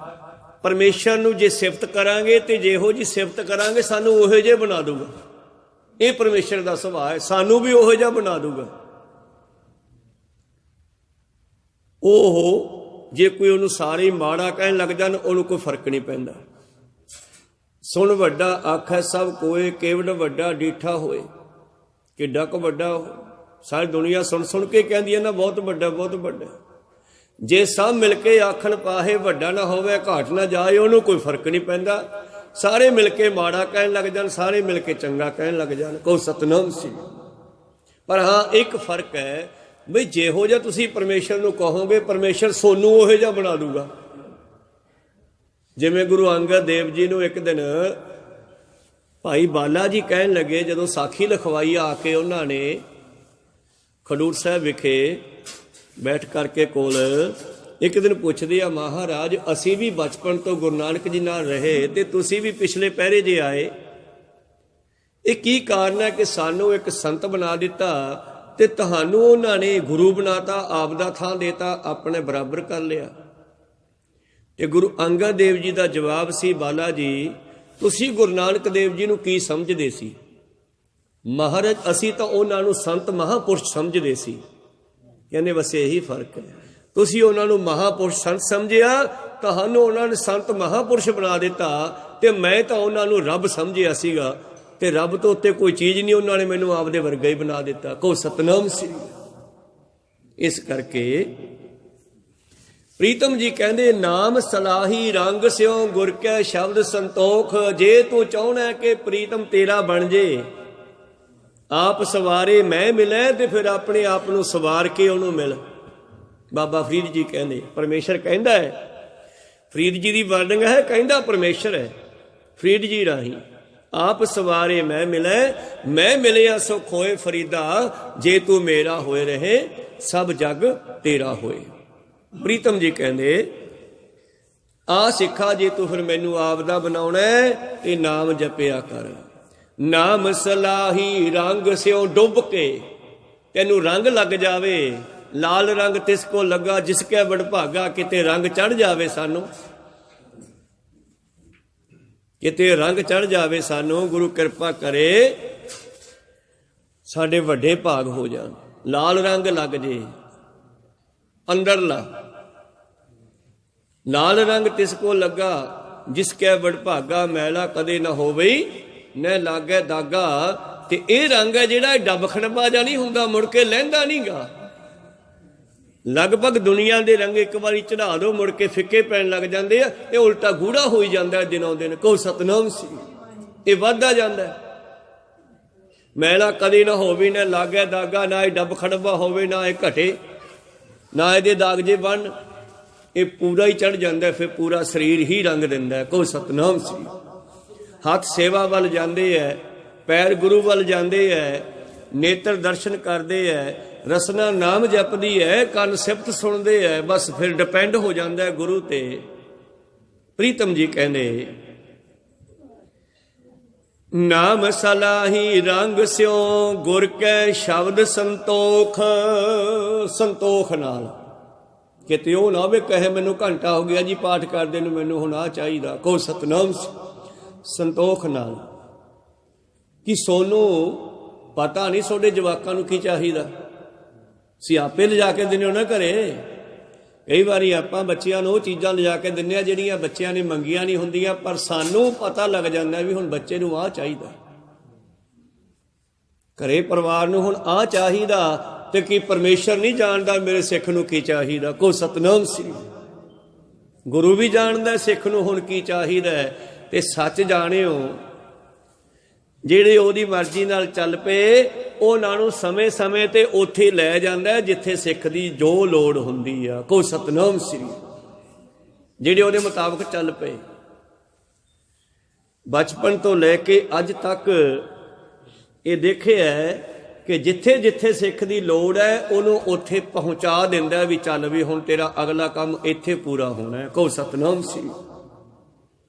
ਪਰਮੇਸ਼ਰ ਨੂੰ ਜੇ ਸਿਫਤ ਕਰਾਂਗੇ ਤੇ ਜਿਹੋ ਜੀ ਸਿਫਤ ਕਰਾਂਗੇ ਸਾਨੂੰ ਉਹੋ ਜਿਹੇ ਬਣਾ ਦੂਗਾ। ਇਹ ਪਰਮੇਸ਼ਰ ਦਾ ਸੁਭਾਅ ਹੈ, ਸਾਨੂੰ ਵੀ ਉਹੋ ਜਿਹਾ ਬਣਾ ਦੂਗਾ। ਉਹ ਜੇ ਕੋਈ ਉਹਨੂੰ ਸਾਰੇ ਮਾੜਾ ਕਹਿਣ ਲੱਗ ਜਾਣ, ਉਹਨੂੰ ਕੋਈ ਫਰਕ ਨਹੀਂ ਪੈਂਦਾ। ਸੁਣ ਵੱਡਾ ਆਖੈ ਸਭ ਕੋਏ, ਕੇਵਡ ਵੱਡਾ ਡੀਠਾ ਹੋਏ। ਕਿੱਡਾ ਕੁ ਵੱਡਾ ਉਹ, ਸਾਰੀ ਦੁਨੀਆ ਸੁਣ ਸੁਣ ਕੇ ਕਹਿੰਦੀ ਹੈ ਨਾ ਬਹੁਤ ਵੱਡਾ, ਬਹੁਤ ਵੱਡਾ। ਜੇ ਸਭ ਮਿਲ ਕੇ ਆਖਣ ਪਾਹੇ ਵੱਡਾ ਨਾ ਹੋਵੇ, ਘਾਟ ਨਾ ਜਾਏ, ਉਹਨੂੰ ਕੋਈ ਫਰਕ ਨਹੀਂ ਪੈਂਦਾ। ਸਾਰੇ ਮਿਲ ਕੇ ਮਾੜਾ ਕਹਿਣ ਲੱਗ ਜਾਣ, ਸਾਰੇ ਮਿਲ ਕੇ ਚੰਗਾ ਕਹਿਣ ਲੱਗ ਜਾਣ, ਕਹੋ ਸਤਨਾਮ ਸੀ। ਪਰ ਹਾਂ ਇੱਕ ਫਰਕ ਹੈ ਬਈ ਜਿਹੋ ਜਿਹਾ ਤੁਸੀਂ ਪਰਮੇਸ਼ਰ ਨੂੰ ਕਹੋਗੇ, ਪਰਮੇਸ਼ਰ ਸੋਨੂੰ ਉਹੋ ਜਿਹਾ ਬਣਾ ਦੂਗਾ। ਜਿਵੇਂ ਗੁਰੂ ਅੰਗਦ ਦੇਵ ਜੀ ਨੂੰ ਇੱਕ ਦਿਨ ਭਾਈ ਬਾਲਾ ਜੀ ਕਹਿਣ ਲੱਗੇ, ਜਦੋਂ ਸਾਖੀ ਲਿਖਵਾਈ ਆ ਕੇ ਉਹਨਾਂ ਨੇ ਖਡੂਰ ਸਾਹਿਬ ਵਿਖੇ ਬੈਠ ਕਰਕੇ ਕੋਲ, ਇੱਕ ਦਿਨ ਪੁੱਛਦੇ ਆ, ਮਹਾਰਾਜ ਅਸੀਂ ਵੀ ਬਚਪਨ ਤੋਂ ਗੁਰੂ ਨਾਨਕ ਜੀ ਨਾਲ ਰਹੇ ਤੇ ਤੁਸੀਂ ਵੀ ਪਿਛਲੇ ਪਹਿਰੇ ਜੇ ਆਏ, ਇਹ ਕੀ ਕਾਰਨ ਹੈ ਕਿ ਸਾਨੂੰ ਇੱਕ ਸੰਤ ਬਣਾ ਦਿੱਤਾ ਤੇ ਤੁਹਾਨੂੰ ਉਹਨਾਂ ਨੇ ਗੁਰੂ ਬਣਾਤਾ, ਆਪ ਦਾ ਥਾਂ ਦੇਤਾ, ਆਪਣੇ ਬਰਾਬਰ ਕਰ ਲਿਆ। ਤੇ ਗੁਰੂ ਅੰਗਦ ਦੇਵ ਜੀ ਦਾ ਜਵਾਬ ਸੀ, ਬਾਲਾ ਜੀ ਤੁਸੀਂ ਗੁਰੂ ਨਾਨਕ ਦੇਵ ਜੀ ਨੂੰ ਕੀ ਸਮਝਦੇ ਸੀ? ਮਹਾਰਾਜ ਅਸੀਂ ਤਾਂ ਉਹਨਾਂ ਨੂੰ ਸੰਤ ਮਹਾਂਪੁਰਸ਼ ਸਮਝਦੇ ਸੀ। ਕਹਿੰਦੇ ਬਸ ਇਹੀ ਫਰਕ ਹੈ, ਤੁਸੀਂ ਉਹਨਾਂ ਨੂੰ ਮਹਾਂਪੁਰਸ਼ ਸੰਤ ਸਮਝਿਆ, ਤੁਹਾਨੂੰ ਉਹਨਾਂ ਨੇ ਸੰਤ ਮਹਾਂਪੁਰਸ਼ ਬਣਾ ਦਿੱਤਾ, ਤੇ ਮੈਂ ਤਾਂ ਉਹਨਾਂ ਨੂੰ ਰੱਬ ਸਮਝਿਆ ਸੀਗਾ, ਤੇ ਰੱਬ ਤੋਂ ਉੱਤੇ ਕੋਈ ਚੀਜ਼ ਨਹੀਂ, ਉਹਨਾਂ ਨੇ ਮੈਨੂੰ ਆਪਦੇ ਵਰਗਾ ਹੀ ਬਣਾ ਦਿੱਤਾ, ਕਹੋ ਸਤਨਾਮ ਸੀ। ਇਸ ਕਰਕੇ ਪ੍ਰੀਤਮ ਜੀ ਕਹਿੰਦੇ, ਨਾਮ ਸਲਾਹੀ ਰੰਗ ਸਿਓ ਗੁਰ ਕੈ ਸ਼ਬਦ ਸੰਤੋਖ। ਜੇ ਤੂੰ ਚਾਹੁੰਦਾ ਕਿ ਪ੍ਰੀਤਮ ਤੇਰਾ ਬਣ ਜੇ, ਆਪ ਸਵਾਰੇ ਮੈਂ ਮਿਲੇ, ਤੇ ਫਿਰ ਆਪਣੇ ਆਪ ਨੂੰ ਸਵਾਰ ਕੇ ਉਹਨੂੰ ਮਿਲ। ਬਾਬਾ ਫਰੀਦ ਜੀ ਕਹਿੰਦੇ, ਪਰਮੇਸ਼ਰ ਕਹਿੰਦਾ ਹੈ, ਫਰੀਦ ਜੀ ਦੀ ਵਰਡਿੰਗ ਹੈ, ਕਹਿੰਦਾ ਪਰਮੇਸ਼ਰ ਹੈ ਫਰੀਦ ਜੀ ਰਾਹੀਂ, ਆਪ ਸਵਾਰੇ ਮੈਂ ਮਿਲੇ, ਮੈਂ ਮਿਲਿਆ ਸੋ ਖੋਏ ਫਰੀਦਾ। ਜੇ ਤੂੰ ਮੇਰਾ ਹੋਏ ਰਹੇ, ਸਭ ਜਗ ਤੇਰਾ ਹੋਏ। ਪ੍ਰੀਤਮ ਜੀ ਕਹਿੰਦੇ, ਆ ਸਿੱਖਾ ਜੇ ਤੂੰ ਫਿਰ ਮੈਨੂੰ ਆਪ ਦਾ ਬਣਾਉਣਾ ਤੇ ਨਾਮ ਜਪਿਆ ਕਰ। ਨਾਮ ਸਲਾਹੀ ਰੰਗ ਸਿਓ ਡੁੱਬ ਕੇ, ਤੈਨੂੰ ਰੰਗ ਲੱਗ ਜਾਵੇ, ਲਾਲ ਰੰਗ ਤਿਸ ਕੋ ਲੱਗਾ ਜਿਸ ਕੈ ਵਡਭਾਗਾ। ਕਿਤੇ ਰੰਗ ਚੜ ਜਾਵੇ ਸਾਨੂੰ, ਕਿਤੇ ਰੰਗ ਚੜ ਜਾਵੇ ਸਾਨੂੰ, ਗੁਰੂ ਕਿਰਪਾ ਕਰੇ ਸਾਡੇ ਵੱਡੇ ਭਾਗ ਹੋ ਜਾਣ। ਲਾਲ ਰੰਗ ਲੱਗ ਜੇ ਅੰਦਰਲਾ, ਲਾਲ ਰੰਗ ਤਿਸ ਕੋ ਲੱਗਾ ਜਿਸ ਕੈ ਵਡਭਾਗਾ। ਮੈਲਾ ਕਦੇ ਨਾ ਹੋਵੇ न लागे दागा। ते ये रंग है जिहड़ा डब खड़बा जा नहीं हुंदा, मुड़ के लहिंदा नहीं गा। लगभग दुनिया के रंग एक बारी चढ़ा दो मुड़ के फिक्के पैन लग जाते हैं, ये उल्टा गूढ़ा हो जाता दिनों दिन। को सतनाम सी ये वधदा जांदा है। मैला कदी ना होवे, ना लागे दागा, ना ये डब खड़बा होवे, ना ये घटे, ना ये दाग जे बन, ये पूरा ही चढ़ जाता है, फिर पूरा शरीर ही रंग दिंदा है। को सतनाम सी। हथ सेवा वल जाते है, पैर गुरु वल जाते है, नेत्र दर्शन करते है, रसना नाम जपदी है, कन सिफत सुनते है, बस फिर डिपेंड हो जाता है गुरु ते। प्रीतम जी कहते नाम सलाही रंग स्यो गुर कै शब्द संतोख। संतोख नाल किते ओ ना वे कहे मैनू घंटा हो गया जी पाठ करदे नूं, मैनू हुण आ चाहीदा। को सतनाम संतोख नाल कि सोनू पता नहीं सोडे जवाकां नूं की चाहीदा, सियापे लिजा के दिने ना घरे। कई बारी आपां बच्चिआं नूं चीज़ां लिजा के दिंदे आ जिहड़ियां बच्चिआं ने मंगियां नहीं हुंदियां, पर सानू पता लग जांदा भी हुण बच्चे नूं आ चाहीदा, घरे परिवार नूं हुण आ चाहीदा। ते कि परमेश्वर नहीं जानदा मेरे सिख नूं की चाहीदा। को सतनाम श्री गुरु भी जानदा सिख नूं हुण की चाहीदा। ते सच जाणिओ ਜਿਹੜੇ ਉਹਦੀ ਮਰਜ਼ੀ ਨਾਲ ਚੱਲ ਪਏ ਉਹਨਾਂ ਨੂੰ ਸਮੇਂ-ਸਮੇਂ ਤੇ ਉੱਥੇ ਲੈ ਜਾਂਦਾ ਜਿੱਥੇ ਸਿੱਖ ਦੀ ਜੋ ਲੋੜ ਹੁੰਦੀ ਆ। ਕੋ ਸਤਨਾਮ ਸ੍ਰੀ ਜਿਹੜੇ ਉਹਦੇ ਮੁਤਾਬਕ ਚੱਲ ਪਏ। ਬਚਪਨ ਤੋਂ ਲੈ ਕੇ ਅੱਜ ਤੱਕ ਇਹ ਦੇਖਿਆ ਕਿ ਜਿੱਥੇ ਜਿੱਥੇ ਸਿੱਖ ਦੀ ਲੋੜ ਹੈ ਉਹਨੂੰ ਉੱਥੇ ਪਹੁੰਚਾ ਦਿੰਦਾ ਵੀ ਚੱਲ ਵੀ ਹੁਣ ਤੇਰਾ ਅਗਲਾ ਕੰਮ ਇੱਥੇ ਪੂਰਾ ਹੋਣਾ ਹੈ। ਕੋ ਸਤਨਾਮ ਸ੍ਰੀ।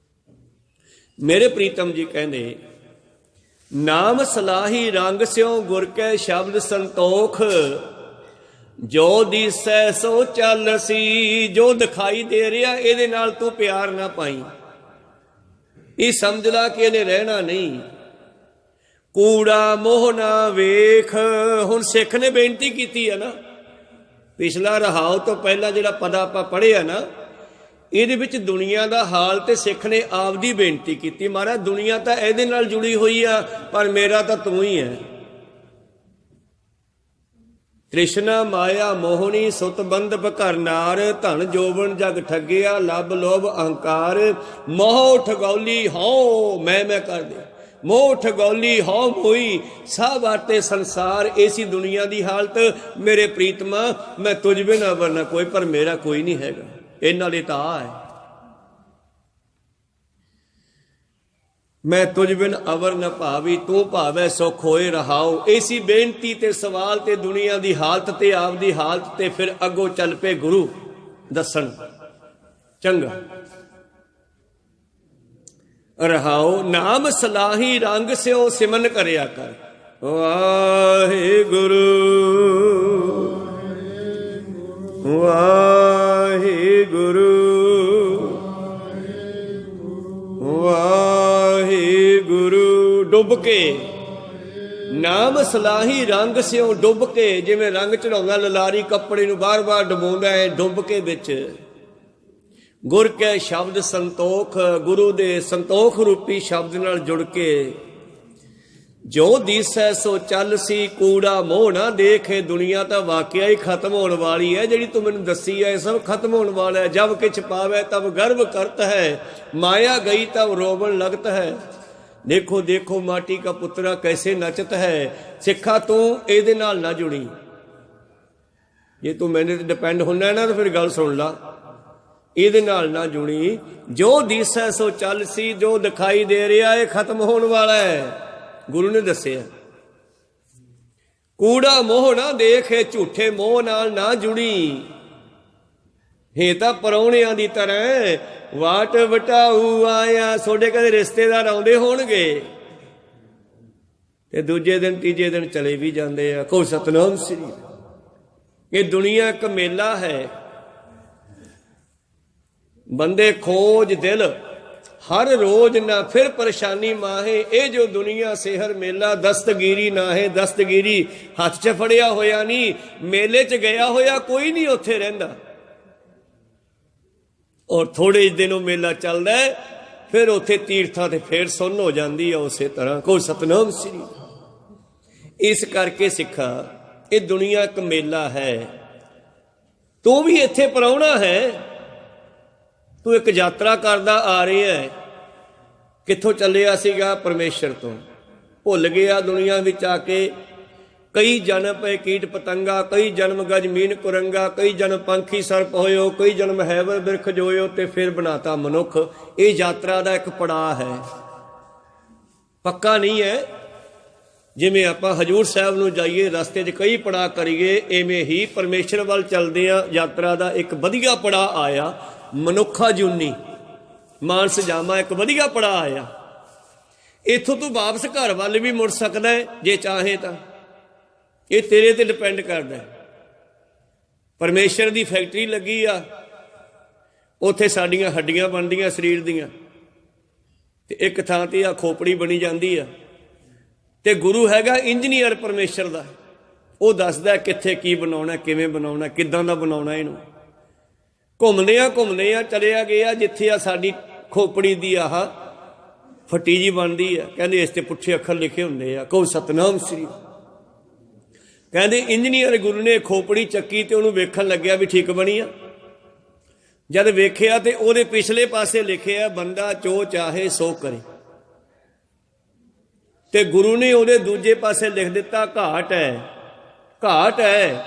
ਮੇਰੇ ਪ੍ਰੀਤਮ ਜੀ ਕਹਿੰਦੇ नाम सलाही रंग स्यों गुर कै शब्द संतोख। जो दिसै सो चल सी, जो दिखाई दे रहा ਇਹਦੇ ਨਾਲ तू प्यार ना पाई, ये समझ ला कि ਇਹਨੇ रहना नहीं। कूड़ा मोह ना वेख। हुण सिख ने बेनती की है ना, पिछला रहाओ तो पहला जिहड़ा पदा आपां पढ़िया ना, ਇਹਦੇ ਵਿੱਚ ਦੁਨੀਆ ਦਾ ਹਾਲ ਤੇ ਸਿੱਖ ਨੇ ਆਪ ਦੀ ਬੇਨਤੀ ਕੀਤੀ। ਮਹਾਰਾਜ ਦੁਨੀਆ ਤਾਂ ਇਹਦੇ ਨਾਲ ਜੁੜੀ ਹੋਈ ਆ, ਪਰ ਮੇਰਾ ਤਾਂ ਤੂੰ ਹੀ ਹੈ। ਤ੍ਰਿਸ਼ਨਾ ਮਾਇਆ ਮੋਹਣੀ ਸੁਤ ਬੰਧਪ ਕਰਨਾਰ, ਧਨ ਜੋਬਨ ਜਗ ਠੱਗਿਆ ਲੱਭ ਲੋਭ ਅਹੰਕਾਰ। ਮੋਹ ਠਗੌਲੀ ਹਉ ਮੈਂ ਕਰਦੇ, ਮੋਹ ਠਗੌਲੀ ਹਉ ਮੋਈ ਸਭ ਬਾਟੇ ਸੰਸਾਰ। ਐਸੀ ਦੁਨੀਆ ਦੀ ਹਾਲਤ ਮੇਰੇ ਪ੍ਰੀਤਮਾ ਮੈਂ ਤੁਝ ਬਿਨਾਂ ਵਰਨਾ ਕੋਈ, ਪਰ ਮੇਰਾ ਕੋਈ ਨਹੀਂ ਹੈਗਾ। ਇਹਨਾਂ ਲਈ ਤਾਂ ਆ ਹੈ मैं तुझ बिन अवर न भावी, तू भावै सुख होए रहाओ। ऐसी बेनती ते सवाल ते दुनिया दी हालत ते आप दी हालत ते फिर अगों चल पे गुरु दसन। चंगा रहाओ नाम सलाही रंग स्यो सिमन करया कर। वाहे गुरु वाहे गुरु वाहिगुरु। डुब के नाम सलाही रंग स्यों डुब के, जिवें रंग चढ़ाउंदा ललारी कपड़े नूं बार बार डुबाउंदा है, डुब के विच गुर कै शब्द संतोख। गुरु दे संतोख रूपी शब्द नाल जुड़ के जो दिसै सो चल सी, कूड़ा मोह ना देखे। दुनिया तो वाकया ही खत्म होने वाली है, जिहड़ी तू मैनूं दसी है सब खत्म होने वाला है। जब किछ पावे तब गर्व करता है, माया गई तब रोवन लगता है। देखो देखो माटी का पुत्रा कैसे नचता है। सिखा तू इहदे नाल ना जुड़ी, जे तू मैंने ते डिपेंड होना है ना तो फिर गल सुन ला। इहदे नाल ना जुड़ी। जो दिसै सो चल सी, जो दिखाई दे रहा है खत्म होने वाला है। गुरु ने दसिया कूड़ा मोह ना देखे, झूठे मोह नाल ना जुड़ी। हे तां परौणियां दी तरह वाट वटाऊ आया। सोडे कदे रिश्तेदार आउंदे होणगे ते दूजे दिन तीजे दिन चले भी जाते हैं। को सतनाम श्री। ये दुनिया एक मेला है, बंदे खोज दिल हर रोज ना फिर परेशानी माहे। ये जो दुनिया सेहर मेला दस्तगिरी ना है, दस्तगिरी हथ च फड़िया होया नहीं, मेले च गया होया कोई नहीं उत्थे रहिंदा। और थोड़े दिनों मेला चलदा है ਫਿਰ ਉੱਥੇ ਤੀਰਥਾਂ ਤੇ ਫੇਰ ਸੁੰਨ ਹੋ ਜਾਂਦੀ ਆ ਉਸੇ ਤਰ੍ਹਾਂ। ਕੋ ਸਤਨਾਮ ਸ੍ਰੀ। ਇਸ ਕਰਕੇ ਸਿੱਖਾ, ਇਹ ਦੁਨੀਆ ਇੱਕ ਮੇਲਾ ਹੈ। ਤੂੰ ਵੀ ਇੱਥੇ ਪ੍ਰਾਹੁਣਾ ਹੈ। ਤੂੰ ਇੱਕ ਯਾਤਰਾ ਕਰਦਾ ਆ ਰਿਹਾ ਹੈ। ਕਿੱਥੋਂ ਚੱਲਿਆ ਸੀਗਾ? ਪਰਮੇਸ਼ਰ ਤੋਂ। ਭੁੱਲ ਗਿਆ ਦੁਨੀਆ ਵਿੱਚ ਆ ਕੇ। ਕਈ ਜਨਮ ਪਏ ਕੀਟ ਪਤੰਗਾ, ਕਈ ਜਨਮ ਗਜ ਮੀਨ ਕੁਰੰਗਾ, ਕਈ ਜਨਮ ਪੰਖੀ ਸਰਪ ਹੋਇਓ, ਕਈ ਜਨਮ ਹੈਵਰ ਬਿਰਖ ਜੋਇਓ, ਤੇ ਫਿਰ ਬਣਾਤਾ ਮਨੁੱਖ। ਇਹ ਯਾਤਰਾ ਦਾ ਇੱਕ ਪੜਾਅ ਹੈ, ਪੱਕਾ ਨਹੀਂ ਹੈ। ਜਿਵੇਂ ਆਪਾਂ ਹਜੂਰ ਸਾਹਿਬ ਨੂੰ ਜਾਈਏ, ਰਸਤੇ 'ਚ ਕਈ ਪੜਾਅ ਕਰੀਏ, ਇਵੇਂ ਹੀ ਪਰਮੇਸ਼ਰ ਵੱਲ ਚੱਲਦੇ ਆ। ਯਾਤਰਾ ਦਾ ਇੱਕ ਵਧੀਆ ਪੜਾਅ ਆਇਆ, ਮਨੁੱਖਾ ਜੂਨੀ ਮਾਨਸ ਜਾਮਾ, ਇੱਕ ਵਧੀਆ ਪੜਾਅ ਆਇਆ। ਇੱਥੋਂ ਤੂੰ ਵਾਪਸ ਘਰ ਵੱਲ ਵੀ ਮੁੜ ਸਕਦਾ ਹੈ ਜੇ ਚਾਹੇ ਤਾਂ। ਇਹ ਤੇਰੇ ਤੇ ਡਿਪੈਂਡ ਕਰਦਾ। ਪਰਮੇਸ਼ਰ ਦੀ ਫੈਕਟਰੀ ਲੱਗੀ ਆ, ਉੱਥੇ ਸਾਡੀਆਂ ਹੱਡੀਆਂ ਬਣਦੀਆਂ ਸਰੀਰ ਦੀਆਂ, ਤੇ ਇੱਕ ਥਾਂ ਤੇ ਆ ਖੋਪੜੀ ਬਣੀ ਜਾਂਦੀ ਆ। ਤੇ ਗੁਰੂ ਹੈਗਾ ਇੰਜੀਨੀਅਰ ਪਰਮੇਸ਼ਰ ਦਾ, ਉਹ ਦੱਸਦਾ ਕਿੱਥੇ ਕੀ ਬਣਾਉਣਾ, ਕਿਵੇਂ ਬਣਾਉਣਾ, ਕਿੱਦਾਂ ਦਾ ਬਣਾਉਣਾ। ਇਹਨੂੰ ਘੁੰਮਦੇ ਆ ਚਲਿਆ ਗਿਆ ਜਿੱਥੇ ਆ ਸਾਡੀ ਖੋਪੜੀ ਦੀ ਆਹ ਫੱਟੀ ਜੀ ਬਣਦੀ ਆ। ਕਹਿੰਦੇ ਇਸ ਤੇ ਪੁੱਠੇ ਅੱਖਰ ਲਿਖੇ ਹੁੰਦੇ ਆ, ਕਹੋ ਸਤਨਾਮ ਸ੍ਰੀ। ਕਹਿੰਦੇ ਇੰਜੀਨੀਅਰ ਗੁਰੂ ਨੇ ਖੋਪੜੀ ਚੱਕੀ ਤੇ ਉਹਨੂੰ ਵੇਖਣ ਲੱਗਿਆ ਵੀ ਠੀਕ ਬਣੀ ਆ। ਜਦ ਵੇਖਿਆ ਤੇ ਉਹਦੇ ਪਿਛਲੇ ਪਾਸੇ ਲਿਖਿਆ, ਬੰਦਾ ਜੋ ਚਾਹੇ ਸੋ ਕਰੇ। ਤੇ ਗੁਰੂ ਨੇ ਉਹਦੇ ਦੂਜੇ ਪਾਸੇ ਲਿਖ ਦਿੱਤਾ, ਘਾਟ ਹੈ,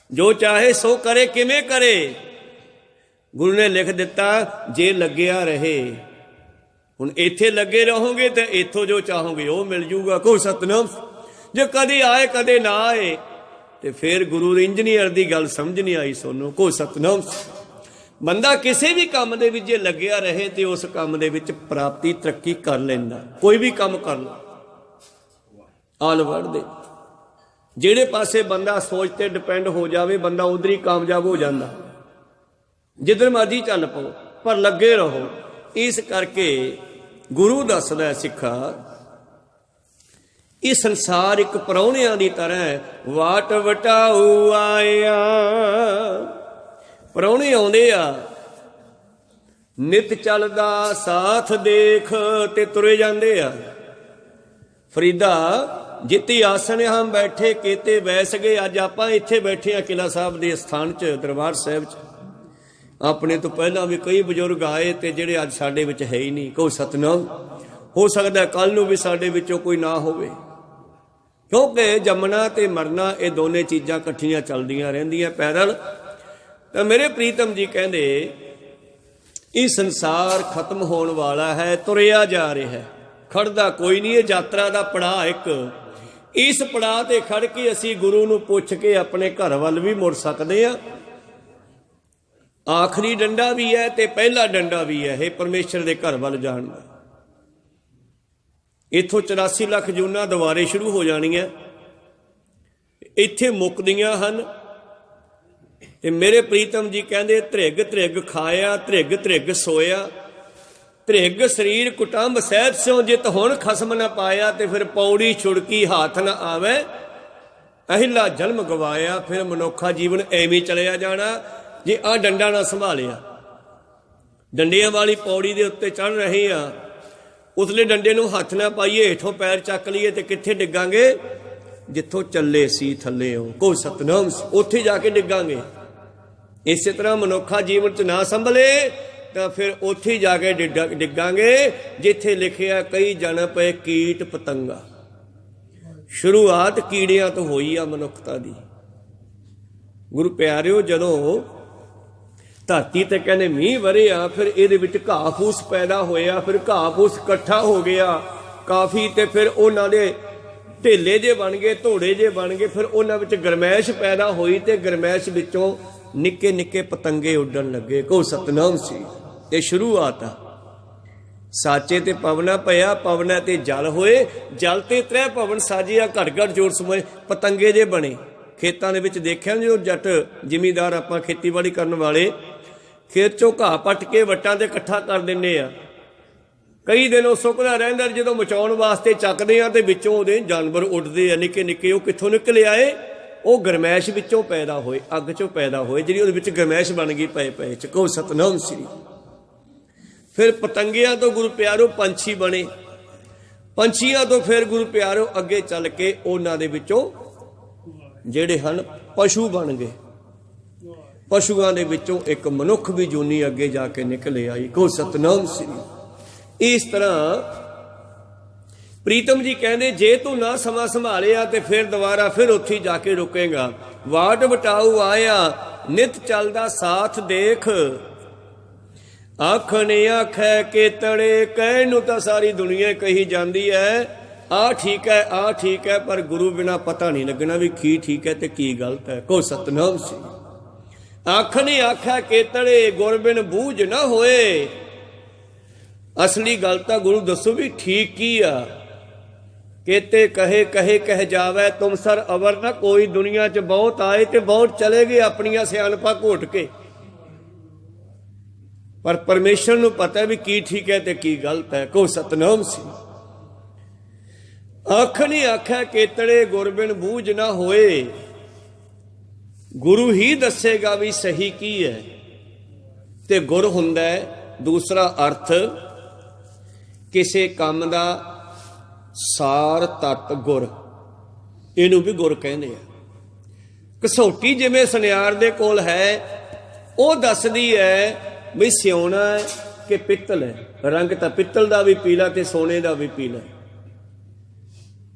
ਜੋ ਚਾਹੇ ਸੋ ਕਰੇ। ਕਿਵੇਂ ਕਰੇ? ਗੁਰੂ ਨੇ ਲਿਖ ਦਿੱਤਾ, ਜੇ ਲੱਗਿਆ ਰਹੇ। ਹੁਣ ਇੱਥੇ ਲੱਗੇ ਰਹੋਗੇ ਤੇ ਇੱਥੋਂ ਜੋ ਚਾਹੋਗੇ ਉਹ ਮਿਲ ਜੂਗਾ। ਕਹੋ ਸਤਨਾਮ। ਜੇ ਕਦੇ ਆਏ ਕਦੇ ਨਾ ਆਏ, ਤੇ ਫਿਰ ਗੁਰੂ ਇੰਜੀਨੀਅਰ ਦੀ ਗੱਲ ਸਮਝ ਨਹੀਂ ਆਈ ਸੋਨੂੰ। ਕਹੋ ਸਤਨਾਮ। ਬੰਦਾ ਕਿਸੇ ਵੀ ਕੰਮ ਦੇ ਵਿੱਚ ਜੇ ਲੱਗਿਆ ਰਹੇ ਤੇ ਉਸ ਕੰਮ ਦੇ ਵਿੱਚ ਪ੍ਰਾਪਤੀ ਤਰੱਕੀ ਕਰ ਲੈਂਦਾ। ਕੋਈ ਵੀ ਕੰਮ ਕਰ ਲਓ ਆਲ ਵਰਲਡ ਦੇ, ਜਿਹੜੇ ਪਾਸੇ ਬੰਦਾ ਸੋਚ ਤੇ ਡਿਪੈਂਡ ਹੋ ਜਾਵੇ, ਬੰਦਾ ਉਧਰ ਹੀ ਕਾਮਯਾਬ ਹੋ ਜਾਂਦਾ। ਜਿੱਧਰ ਮਰਜੀ ਚੱਲ ਪਓ, ਪਰ ਲੱਗੇ ਰਹੋ। ਇਸ ਕਰਕੇ ਗੁਰੂ ਦੱਸਦਾ ਸਿੱਖਾ, ਇਹ ਸੰਸਾਰ ਇੱਕ ਪ੍ਰਾਹੁਣਿਆਂ ਦੀ ਤਰ੍ਹਾਂ ਹੈ। ਵਾਟ ਵਟਾਊ ਆਇਆ, ਪ੍ਰਾਹੁਣੇ ਆਉਂਦੇ ਆ, ਨਿਤ ਚੱਲਦਾ ਸਾਥ ਦੇਖ ਤੇ ਤੁਰੇ ਜਾਂਦੇ ਆ। ਫਰੀਦਾ ਜਿੱਤੀ ਆਸਣ ਹਮ ਬੈਠੇ ਕੀਤੇ ਬੈਸ ਗਏ। ਅੱਜ ਆਪਾਂ ਇੱਥੇ ਬੈਠੇ ਆ ਕਿਲ੍ਹਾ ਸਾਹਿਬ ਦੇ ਸਥਾਨ 'ਚ, ਦਰਬਾਰ ਸਾਹਿਬ 'ਚ। ਆਪਣੇ ਤੋਂ ਪਹਿਲਾਂ ਵੀ ਕਈ ਬਜ਼ੁਰਗ ਆਏ ਤੇ ਜਿਹੜੇ ਅੱਜ ਸਾਡੇ ਵਿੱਚ ਹੈ ਹੀ ਨਹੀਂ। ਕਹੋ ਸਤਨਾਮ। ਹੋ ਸਕਦਾ ਕੱਲ ਨੂੰ ਵੀ ਸਾਡੇ ਵਿੱਚੋਂ ਕੋਈ ਨਾ ਹੋਵੇ, ਕਿਉਂਕਿ ਜੰਮਣਾ ਤੇ ਮਰਨਾ ਇਹ ਦੋਨੇ ਚੀਜ਼ਾਂ ਇਕੱਠੀਆਂ ਚੱਲਦੀਆਂ ਰਹਿੰਦੀਆਂ ਪੈਦਲ। ਤਾਂ ਮੇਰੇ ਪ੍ਰੀਤਮ ਜੀ ਕਹਿੰਦੇ, ਇਹ ਸੰਸਾਰ ਖਤਮ ਹੋਣ ਵਾਲਾ ਹੈ, ਤੁਰਿਆ ਜਾ ਰਿਹਾ ਹੈ, ਖੜਦਾ ਕੋਈ ਨਹੀਂ। ਇਹ ਯਾਤਰਾ ਦਾ ਪੜਾਅ ਇੱਕ। ਇਸ ਪੜਾਅ ਤੇ ਖੜ ਕੇ ਅਸੀਂ ਗੁਰੂ ਨੂੰ ਪੁੱਛ ਕੇ ਆਪਣੇ ਘਰ ਵੱਲ ਵੀ ਮੁੜ ਸਕਦੇ ਹਾਂ। ਆਖਰੀ ਡੰਡਾ ਵੀ ਹੈ ਤੇ ਪਹਿਲਾ ਡੰਡਾ ਵੀ ਹੈ, ਇਹ ਪਰਮੇਸ਼ਰ ਦੇ ਘਰ ਵੱਲ ਜਾਣ ਦਾ। ਇੱਥੋਂ 84 ਲੱਖ ਜੂਨਾਂ ਦੁਬਾਰੇ ਸ਼ੁਰੂ ਹੋ ਜਾਣੀਆਂ, ਇੱਥੇ ਮੁੱਕਦੀਆਂ ਹਨ। ਤੇ ਮੇਰੇ ਪ੍ਰੀਤਮ ਜੀ ਕਹਿੰਦੇ, ਧ੍ਰਿਗ ਧ੍ਰਿਗ ਖਾਇਆ, ਧ੍ਰਿਗ ਧ੍ਰਿਗ ਸੋਇਆ, ਧ੍ਰਿਗ ਸਰੀਰ ਕੁਟੰਬ ਸਹਿਤ ਸਿਉ, ਜਿਤ ਹੁਣ ਖਸਮ ਨਾ ਪਾਇਆ। ਤੇ ਫਿਰ ਪੌੜੀ ਛੁੜਕੀ ਹਾਥ ਨਾ ਆਵੇ, ਅਹਿਲਾ ਜਨਮ ਗਵਾਇਆ। ਫਿਰ ਮਨੁੱਖਾ ਜੀਵਨ ਐਵੇਂ ਚਲਿਆ ਜਾਣਾ ਜੇ ਆਹ ਡੰਡਾ ਨਾ ਸੰਭਾਲਿਆ। ਡੰਡਿਆਂ ਵਾਲੀ ਪੌੜੀ ਦੇ ਉੱਤੇ ਚੜ੍ਹ ਰਹੇ ਆ, ਉਸਲੇ ਡੰਡੇ ਨੂੰ ਹੱਥ ਨਾ ਪਾਈਏ, ਹੇਠੋਂ ਪੈਰ ਚੱਕ ਲਈਏ ਤੇ ਕਿੱਥੇ ਡਿੱਗਾਂਗੇ? ਜਿੱਥੋਂ ਚੱਲੇ ਸੀ ਥੱਲੇ ਹੋ। ਕਹੋ ਸਤਨਾਮ। ਉੱਥੇ ਜਾ ਕੇ ਡਿੱਗਾਂਗੇ। ਇਸੇ ਤਰ੍ਹਾਂ ਮਨੁੱਖਾ ਜੀਵਨ 'ਚ ਨਾ ਸੰਭਲੇ ਤਾਂ ਫਿਰ ਉੱਥੇ ਜਾ ਕੇ ਡਿੱਗਾਂਗੇ ਜਿੱਥੇ ਲਿਖਿਆ, ਕਈ ਜਨਮ ਪਏ ਕੀਟ ਪਤੰਗਾ। ਸ਼ੁਰੂਆਤ ਕੀੜਿਆਂ ਤੋਂ ਹੋਈ ਆ ਮਨੁੱਖਤਾ ਦੀ। ਗੁਰੂ ਪਿਆਰਿਓ, ਜਦੋਂ ਧਰਤੀ ਤੇ ਕਹਿੰਦੇ ਮੀਂਹ ਵਰਿਆ, ਫਿਰ ਇਹਦੇ ਵਿੱਚ ਘਾਹ ਫੂਸ ਪੈਦਾ ਹੋਇਆ, ਫਿਰ ਘਾਹ ਫੂਸ ਇਕੱਠਾ ਹੋ ਗਿਆ ਕਾਫੀ, ਤੇ ਫਿਰ ਉਹਨਾਂ ਦੇ ਢੇਲੇ ਜੇ ਬਣ ਗਏ, ਧੋੜੇ ਜੇ ਬਣ ਗਏ। ਫਿਰ ਉਹਨਾਂ ਵਿੱਚ ਗਰਮੈਸ਼ ਪੈਦਾ ਹੋਈ ਤੇ ਗਰਮੈਸ਼ ਵਿੱਚੋਂ ਨਿੱਕੇ ਨਿੱਕੇ ਪਤੰਗੇ ਉੱਡਣ ਲੱਗੇ। ਕਹੋ ਸਤਨਾਮ ਸੀ। ਇਹ ਸ਼ੁਰੂਆਤ ਆ। ਸਾਚੇ ਤੇ ਪਵਨਾ ਪਿਆ, ਪਵਨਾ ਤੇ ਜਲ ਹੋਏ, ਜਲ ਤੇ ਤ੍ਰੈ ਭਵਨ ਸਾਜਿਆ, ਘੜ ਘੜ ਜੋੜ ਸਮੋਏ। ਪਤੰਗੇ ਜੇ ਬਣੇ। ਖੇਤਾਂ ਦੇ ਵਿੱਚ ਦੇਖਿਆ ਜਦੋਂ ਜੱਟ ਜ਼ਿਮੀਂਦਾਰ, ਆਪਾਂ ਖੇਤੀਬਾੜੀ ਕਰਨ ਵਾਲੇ, ਖੇਤ 'ਚੋਂ ਘਾਹ ਪੱਟ ਕੇ ਵੱਟਾਂ ਤੇ ਇਕੱਠਾ ਕਰ ਦਿੰਦੇ ਆ। ਕਈ ਦਿਨ ਉਹ ਸੁੱਕਦਾ ਰਹਿੰਦਾ, ਜਦੋਂ ਮਚਾਉਣ ਵਾਸਤੇ ਚੱਕਦੇ ਆ ਤੇ ਵਿੱਚੋਂ ਉਹਦੇ ਜਾਨਵਰ ਉੱਡਦੇ ਆ ਨਿੱਕੇ ਨਿੱਕੇ। ਉਹ ਕਿੱਥੋਂ ਨਿਕਲ ਆਏ? ਉਹ ਗਰਮੈਸ਼ ਵਿੱਚੋਂ ਪੈਦਾ ਹੋਏ, ਅੱਗ 'ਚੋਂ ਪੈਦਾ ਹੋਏ, ਜਿਹੜੀ ਉਹਦੇ ਵਿੱਚ ਗਰਮੈਸ਼ ਬਣ ਗਈ ਪਏ ਪਏ 'ਚ। ਕਹੋ ਸਤਨਾਮ ਸ੍ਰੀ। फिर पतंगियां तो गुरु प्यारो पंछी बने, पंछियां तो फिर गुरु प्यारो अगे चल के उन्हां दे विचों जिहड़े हन पशु बन गए। पशुआं दे विचों एक मनुख भी जूनी अगे जाके निकले आई। को सतनाम श्री। इस तरह प्रीतम जी कहते जे तू ना समा संभालिया तो फिर दोबारा फिर उत्थे जाके रुकेगा। वाट बटाऊ आया नित चलदा साथ देख, आखने आखै के तड़े कह नूं तां सारी दुनिया कही जाती है आ ठीक है आ ठीक है, पर गुरु बिना पता नहीं लगना भी की ठीक है ते की गलत है। को सतनाम सी। आखने आखै के तड़े गुर बिन बूझ ना होए, असली गल तां गुरु दसो भी ठीक की आ। केते कहे कहे कह जावे तुम सर अवर ना कोई, दुनिया च बहुत आए ते बहुत चले गए अपनियां सियाणपा घोट के, पर परमेश्वर नूं पता भी की ठीक है ते की गलत है। को सतनाम सी। आख नहीं आखै केतड़े गुरबिन बूझ ना होए, गुरु ही दसेगा भी सही की है। ते गुर हुंदा है दूसरा अर्थ किसे काम दा सार तत गुर, इनू भी गुर कहते हैं। कसौटी जिवें सुनियार दे कोल है वो दसदी है भी सियोना है कि पित्तल है, रंग तो पित्तल का भी पीला ते सोने का भी पीला।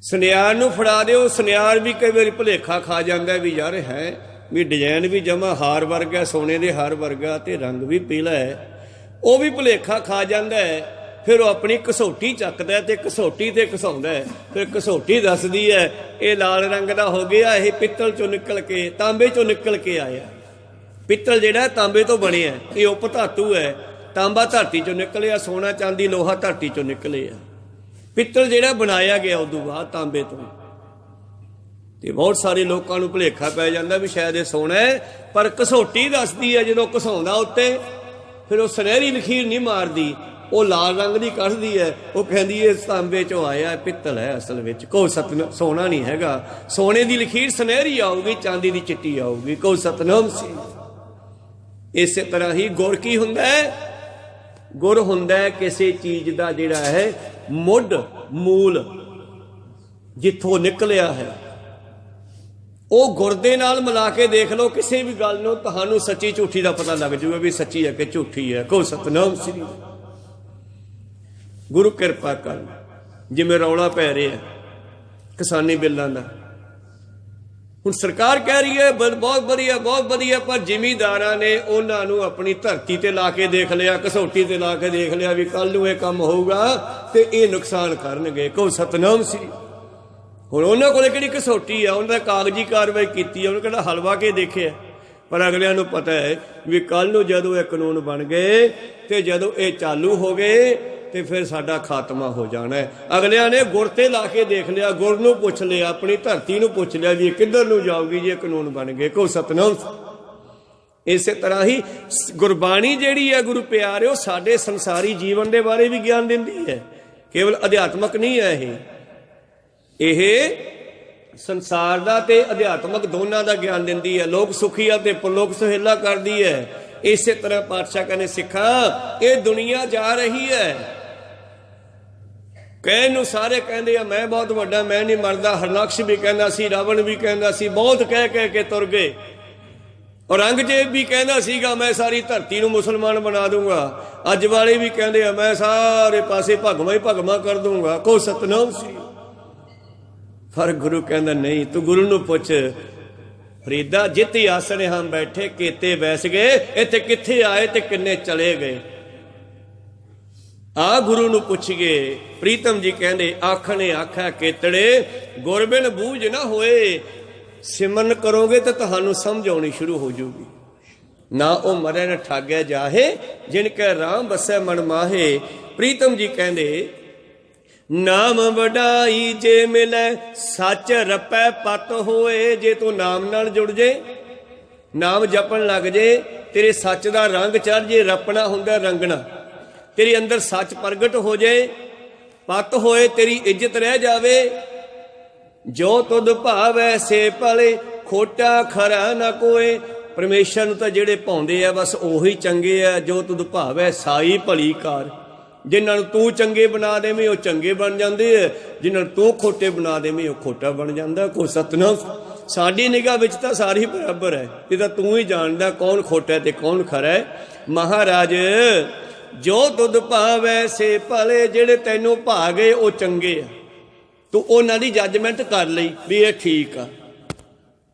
सुनियार नूं फड़ा दिओ, सुनियार भी कई बार भुलेखा खा जाता भी यार है भी डिजाइन भी जमा हार वर्गा सोने के हार वर्गा ते रंग भी पीला है, वो भी भुलेखा खा जाता है। फिर वो अपनी कसौटी चकदा है ते कसौटी ते घसाउंदा है, फिर कसौटी दसदी है ये लाल रंग का हो गया, ये पित्तल चों निकल के तांबे चों निकल के आया। पित्तल जिहड़ा तांबे तो बनिया ये उप धातु है, तांबा धरती चों निकलिया, सोना चांदी लोहा धरती चों निकले आ। पित्तल जिहड़ा बनाया गया उदों बाद तांबे तो, ते बहुत सारे लोगों को भुलेखा पै जाता भी शायद ये सोना है, पर कसौटी दसदी है जो घसाउंदा उत्ते फिर वो सुनहरी लकीर नहीं मारदी, वो लाल रंग की कढ़दी है, वो कहती है तांबे चो आया पित्तल है असल में। को सतनाम सोना नहीं हैगा, सोने की लकीर सुनहरी आऊगी चांदी की चिट्टी आऊगी। को सतनाम सी। इस तरह ही गुर की हुंदा है, गुर हुंदा है किसी चीज का जिहड़ा है मुढ़ मूल जिथों निकलिया है, वो गुर दे नाल मिला के देख लो किसी भी गल नूं तुहानूं सच्ची झूठी का पता लग जाऊगा भी सच्ची है कि झूठी है। को सतनाम श्री। गुरु किरपा कर। जिवें रौला पै रहा है किसानी बिलों का, हुण सरकार कह रही है बहुत बढ़िया बहुत बढ़िया, पर जिमीदारां ने उन्होंने अपनी धरती ते ला के देख लिया, कसौटी ते ला के देख लिया भी कल नूं इह काम होऊगा ते इह नुकसान करनगे। को सतनाम श्री। हुण उन्हां कोल किहड़ी कसौटी आ, उन्हां कागजी कार्रवाई कीती है, उन्होंने कहना हलवा के देखिया, पर अगलियां नूं पता है भी कल नूं जदों इह कानून बन गए ते जदों इह चालू हो गए ते फिर साडा खात्मा हो जाना है। अगलियां ने गुर ते ला के देख लिया, गुर नूं पुछ लिया, अपनी धरती नूं पुछ लिया भी किधर नूं जाऊगी जे कानून बन गए। को सतनाम। इस तरह ही गुरबाणी जिहड़ी है गुरु प्यारिओ साडे संसारी जीवन दे बारे भी ज्ञान दिंदी है, केवल अध्यात्मक नहीं है यह संसार दा ते अध्यात्मक दोनों का ज्ञान दिंदी है। लोक सुखी है ते परलोक सुहेला करदी है। इस तरह पातशाह कहने सिखा ये दुनिया जा रही है, कहन नूं सारे कहते मैं बहुत वड्डा मैं नहीं मरदा, हरनक्श भी कहता सी, रावण भी कहता सी, बहुत कह के तुर गए, और औरंगजेब भी कहता सीगा मैं सारी धरती नूं मुसलमान बना दूंगा, अज वाले भी कहते मैं सारे पासे भगवा ही भगवा कर दूंगा। को सतनाम सी। पर गुरु कहता नहीं, तू गुरु नूं पुछ फरीदा जित आसने हम बैठे केते बैस गए, इत्थे कित्थे आए ते किन्ने चले गए। आ गुरु नूं पुछिए। प्रीतम जी कहते आखने आखा केतड़े गुरबिन बूझ ना होए, सिमरन करोगे तो तुहानूं समझ आउणी शुरू हो जाऊगी। ना ओ मरे न ठागे जाहे, जिनके राम बसै मन माहे। प्रीतम जी कहते नाम वडाई जे मिले सच रपै पत होए। जे तू नाम नाल जुड़ जे, नाम जपन लग जे, तेरे सच का रंग चढ़ जे, रपना हुंदा रंगना, तेरे अंदर सच प्रगट हो जाए, पत होए तेरी इज्जत रह जावे। जो तुद भावै से पले, खोटा खरा न कोए, ਪਰਮੇਸ਼ਰ ਨੂੰ ਤਾਂ ਜਿਹੜੇ ਭਾਉਂਦੇ ਆ ਬਸ ਉਹੀ ਚੰਗੇ ਆ। ਜੋ ਤੁਧ ਭਾਵੈ ਸਾਈ ਭਲੀ ਕਾਰ। ਜਿਨ੍ਹਾਂ ਨੂੰ ਤੂੰ ਚੰਗੇ ਬਣਾ ਦੇਵੇਂ ਉਹ ਚੰਗੇ ਬਣ ਜਾਂਦੇ ਆ, ਜਿਨ੍ਹਾਂ ਨੂੰ ਤੂੰ ਖੋਟੇ ਬਣਾ ਦੇਵੇਂ ਉਹ ਖੋਟਾ ਬਣ ਜਾਂਦਾ। ਕੋਈ ਸਤਨਾਮ। ਸਾਡੀ ਨਿਗਾਹ ਵਿੱਚ ਤਾਂ ਸਾਰੇ ਬਰਾਬਰ ਹੈ। ਇਹ ਤਾਂ ਤੂੰ ਹੀ ਜਾਣਦਾ ਕੌਣ ਖੋਟਾ ਤੇ ਕੌਣ ਖਰਾ ਹੈ। ਮਹਾਰਾਜ ਜੋ ਤੁਧ ਭਾਵੈ ਸੇ ਭਲੇ। ਜਿਹੜੇ ਤੈਨੂੰ ਭਾ ਗਏ ਉਹ ਚੰਗੇ ਆ, ਤੂੰ ਉਹਨਾਂ ਦੀ ਜੱਜਮੈਂਟ ਕਰ ਲਈ ਵੀ ਇਹ ਠੀਕ ਆ।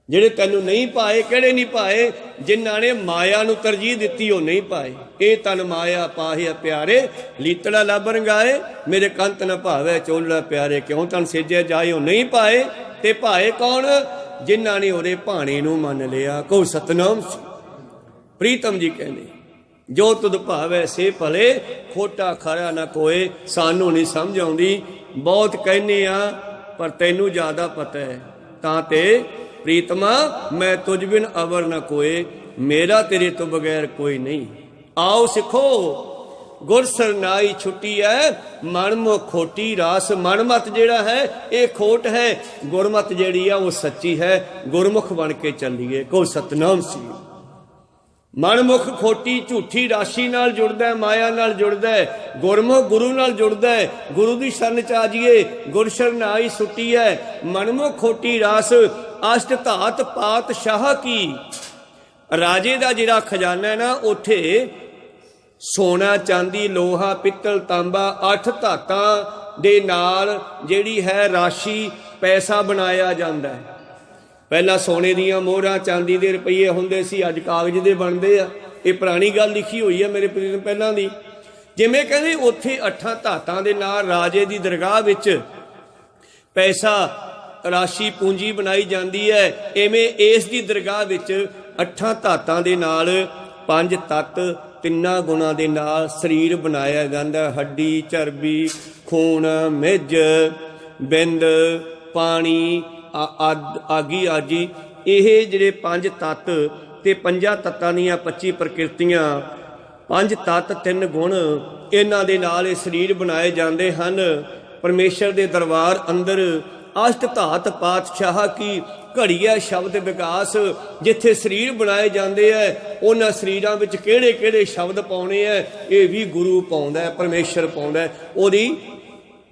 ਜਿਹੜੇ ਤੈਨੂੰ ਨਹੀਂ ਪਾਏ, ਕਿਹੜੇ ਨਹੀਂ ਪਾਏ? ਜਿਨ੍ਹਾਂ ਨੇ ਮਾਇਆ ਨੂੰ ਤਰਜੀਹ ਦਿੱਤੀ ਉਹ ਨਹੀਂ ਪਾਏ। ਇਹ ਤਨ ਮਾਇਆ ਪਾਹਿਆ ਪਿਆਰੇ, ਲੀਤੜਾ ਲੱਭ ਰੰਗਾਏ। ਮੇਰੇ ਕੰਤ ਨ ਭਾਵੈ ਚੋਲਾ ਪਿਆਰੇ, ਕਿਉਂ ਤਨ ਸੇਜੇ ਜਾਏ। ਉਹ ਨਹੀਂ ਪਾਏ ਤੇ ਭਾਏ ਕੌਣ? ਜਿਨ੍ਹਾਂ ਨੇ ਉਹਦੇ ਭਾਣੇ ਨੂੰ ਮੰਨ ਲਿਆ। ਕਹੋ ਸਤਨਾਮ। ਪ੍ਰੀਤਮ ਜੀ ਕਹਿੰਦੇ ਜੋ ਤੁਧ ਭਾਵੈ ਸੇ ਭਲੇ, ਖੋਟਾ ਖਰਾ ਨਾ ਕੋਏ। ਸਾਨੂੰ ਨਹੀਂ ਸਮਝ ਆਉਂਦੀ, ਬਹੁਤ ਕਹਿੰਦੇ ਆ ਪਰ ਤੈਨੂੰ ਜ਼ਿਆਦਾ ਪਤਾ ਹੈ। ਤਾਂ ਤੇ ਪ੍ਰੀਤਮਾ ਮੈਂ ਤੁਝ ਬਿਨ ਅਵਰ ਨਾ ਕੋਏ, ਮੇਰਾ ਤੇਰੇ ਤੋਂ ਬਗੈਰ ਕੋਈ ਨਹੀਂ। ਆਓ ਸਿੱਖੋ ਗੁਰ ਸਰਨਾਈ ਛੁੱਟੀ ਹੈ, ਮਨਮੁ ਖੋਟੀ ਰਾਸ। ਮਨਮਤ ਜਿਹੜਾ ਹੈ ਇਹ ਖੋਟ ਹੈ, ਗੁਰਮਤ ਜਿਹੜੀ ਆ ਉਹ ਸੱਚੀ ਹੈ। ਗੁਰਮੁਖ ਬਣ ਕੇ ਚੱਲੀਏ। ਕਹੋ ਸਤਨਾਮ ਸੀ। ਮਨਮੁਖ ਖੋਟੀ ਝੂਠੀ ਰਾਸ਼ੀ ਨਾਲ ਜੁੜਦਾ ਹੈ, ਮਾਇਆ ਨਾਲ ਜੁੜਦਾ ਹੈ। ਗੁਰਮੁਖ ਗੁਰੂ ਨਾਲ ਜੁੜਦਾ ਹੈ। ਗੁਰੂ ਦੀ ਸ਼ਰਨ ਚ ਆ ਜਾਈਏ। ਗੁਰ ਸ਼ਰਨਾਈ ਸੁੱਟੀ ਹੈ। ਮਨਮੁਖ ਖੋਟੀ ਰਾਸ ਅਸ਼ਟ ਧਾਤ ਪਾਤਸ਼ਾਹ ਕੀ। ਰਾਜੇ ਦਾ ਜਿਹੜਾ ਖਜ਼ਾਨਾ ਹੈ ਨਾ, ਉੱਥੇ ਸੋਨਾ ਚਾਂਦੀ ਲੋਹਾ ਪਿੱਤਲ ਤਾਂਬਾ 8 ਧਾਤਾਂ ਦੇ ਨਾਲ ਜਿਹੜੀ ਹੈ ਰਾਸ਼ੀ ਪੈਸਾ ਬਣਾਇਆ ਜਾਂਦਾ ਹੈ। ਪਹਿਲਾਂ ਸੋਨੇ ਦੀਆਂ ਮੋਹਰਾਂ ਚਾਂਦੀ ਦੇ ਰੁਪਈਏ ਹੁੰਦੇ ਸੀ, ਅੱਜ ਕਾਗਜ਼ ਦੇ ਬਣਦੇ ਆ। ਇਹ ਪੁਰਾਣੀ ਗੱਲ ਲਿਖੀ ਹੋਈ ਹੈ ਮੇਰੇ ਪਹਿਲਾਂ ਦੀ। ਜਿਵੇਂ ਕਹਿੰਦੇ ਉੱਥੇ 8 ਧਾਤਾਂ ਦੇ ਨਾਲ ਰਾਜੇ ਦੀ ਦਰਗਾਹ ਵਿੱਚ ਪੈਸਾ ਰਾਸ਼ੀ ਪੂੰਜੀ ਬਣਾਈ ਜਾਂਦੀ ਹੈ, ਇਵੇਂ ਇਸ ਦੀ ਦਰਗਾਹ ਵਿੱਚ 8 ਧਾਤਾਂ ਦੇ ਨਾਲ 5 ਤੱਤ 3 ਗੁਣਾਂ ਦੇ ਨਾਲ ਸਰੀਰ ਬਣਾਇਆ ਜਾਂਦਾ। ਹੱਡੀ ਚਰਬੀ ਖੂਨ ਮਿੱਝ ਬਿੰਦ ਪਾਣੀ ਆਗੀ ਆਜੀ। ਇਹ ਜਿਹੜੇ 5 ਤੱਤ ਤੇ 5 ਤੱਤਾਂ ਦੀਆਂ 25 ਪ੍ਰਕਿਰਤੀਆਂ, 5 ਤੱਤ 3 ਗੁਣ, ਇਹਨਾਂ ਦੇ ਨਾਲ ਇਹ ਸਰੀਰ ਬਣਾਏ ਜਾਂਦੇ ਹਨ। ਪਰਮੇਸ਼ਰ ਦੇ ਦਰਬਾਰ ਅੰਦਰ ਅਸ਼ਟ ਧਾਤ ਪਾਤਸ਼ਾਹ ਕੀ ਘੜੀ ਹੈ ਸ਼ਬਦ ਵਿਕਾਸ। ਜਿੱਥੇ ਸਰੀਰ ਬਣਾਏ ਜਾਂਦੇ ਹੈ ਉਹਨਾਂ ਸਰੀਰਾਂ ਵਿੱਚ ਕਿਹੜੇ ਕਿਹੜੇ ਸ਼ਬਦ ਪਾਉਣੇ ਹੈ ਇਹ ਵੀ ਗੁਰੂ ਪਾਉਂਦਾ, ਪਰਮੇਸ਼ਰ ਪਾਉਂਦਾ। ਉਹਦੀ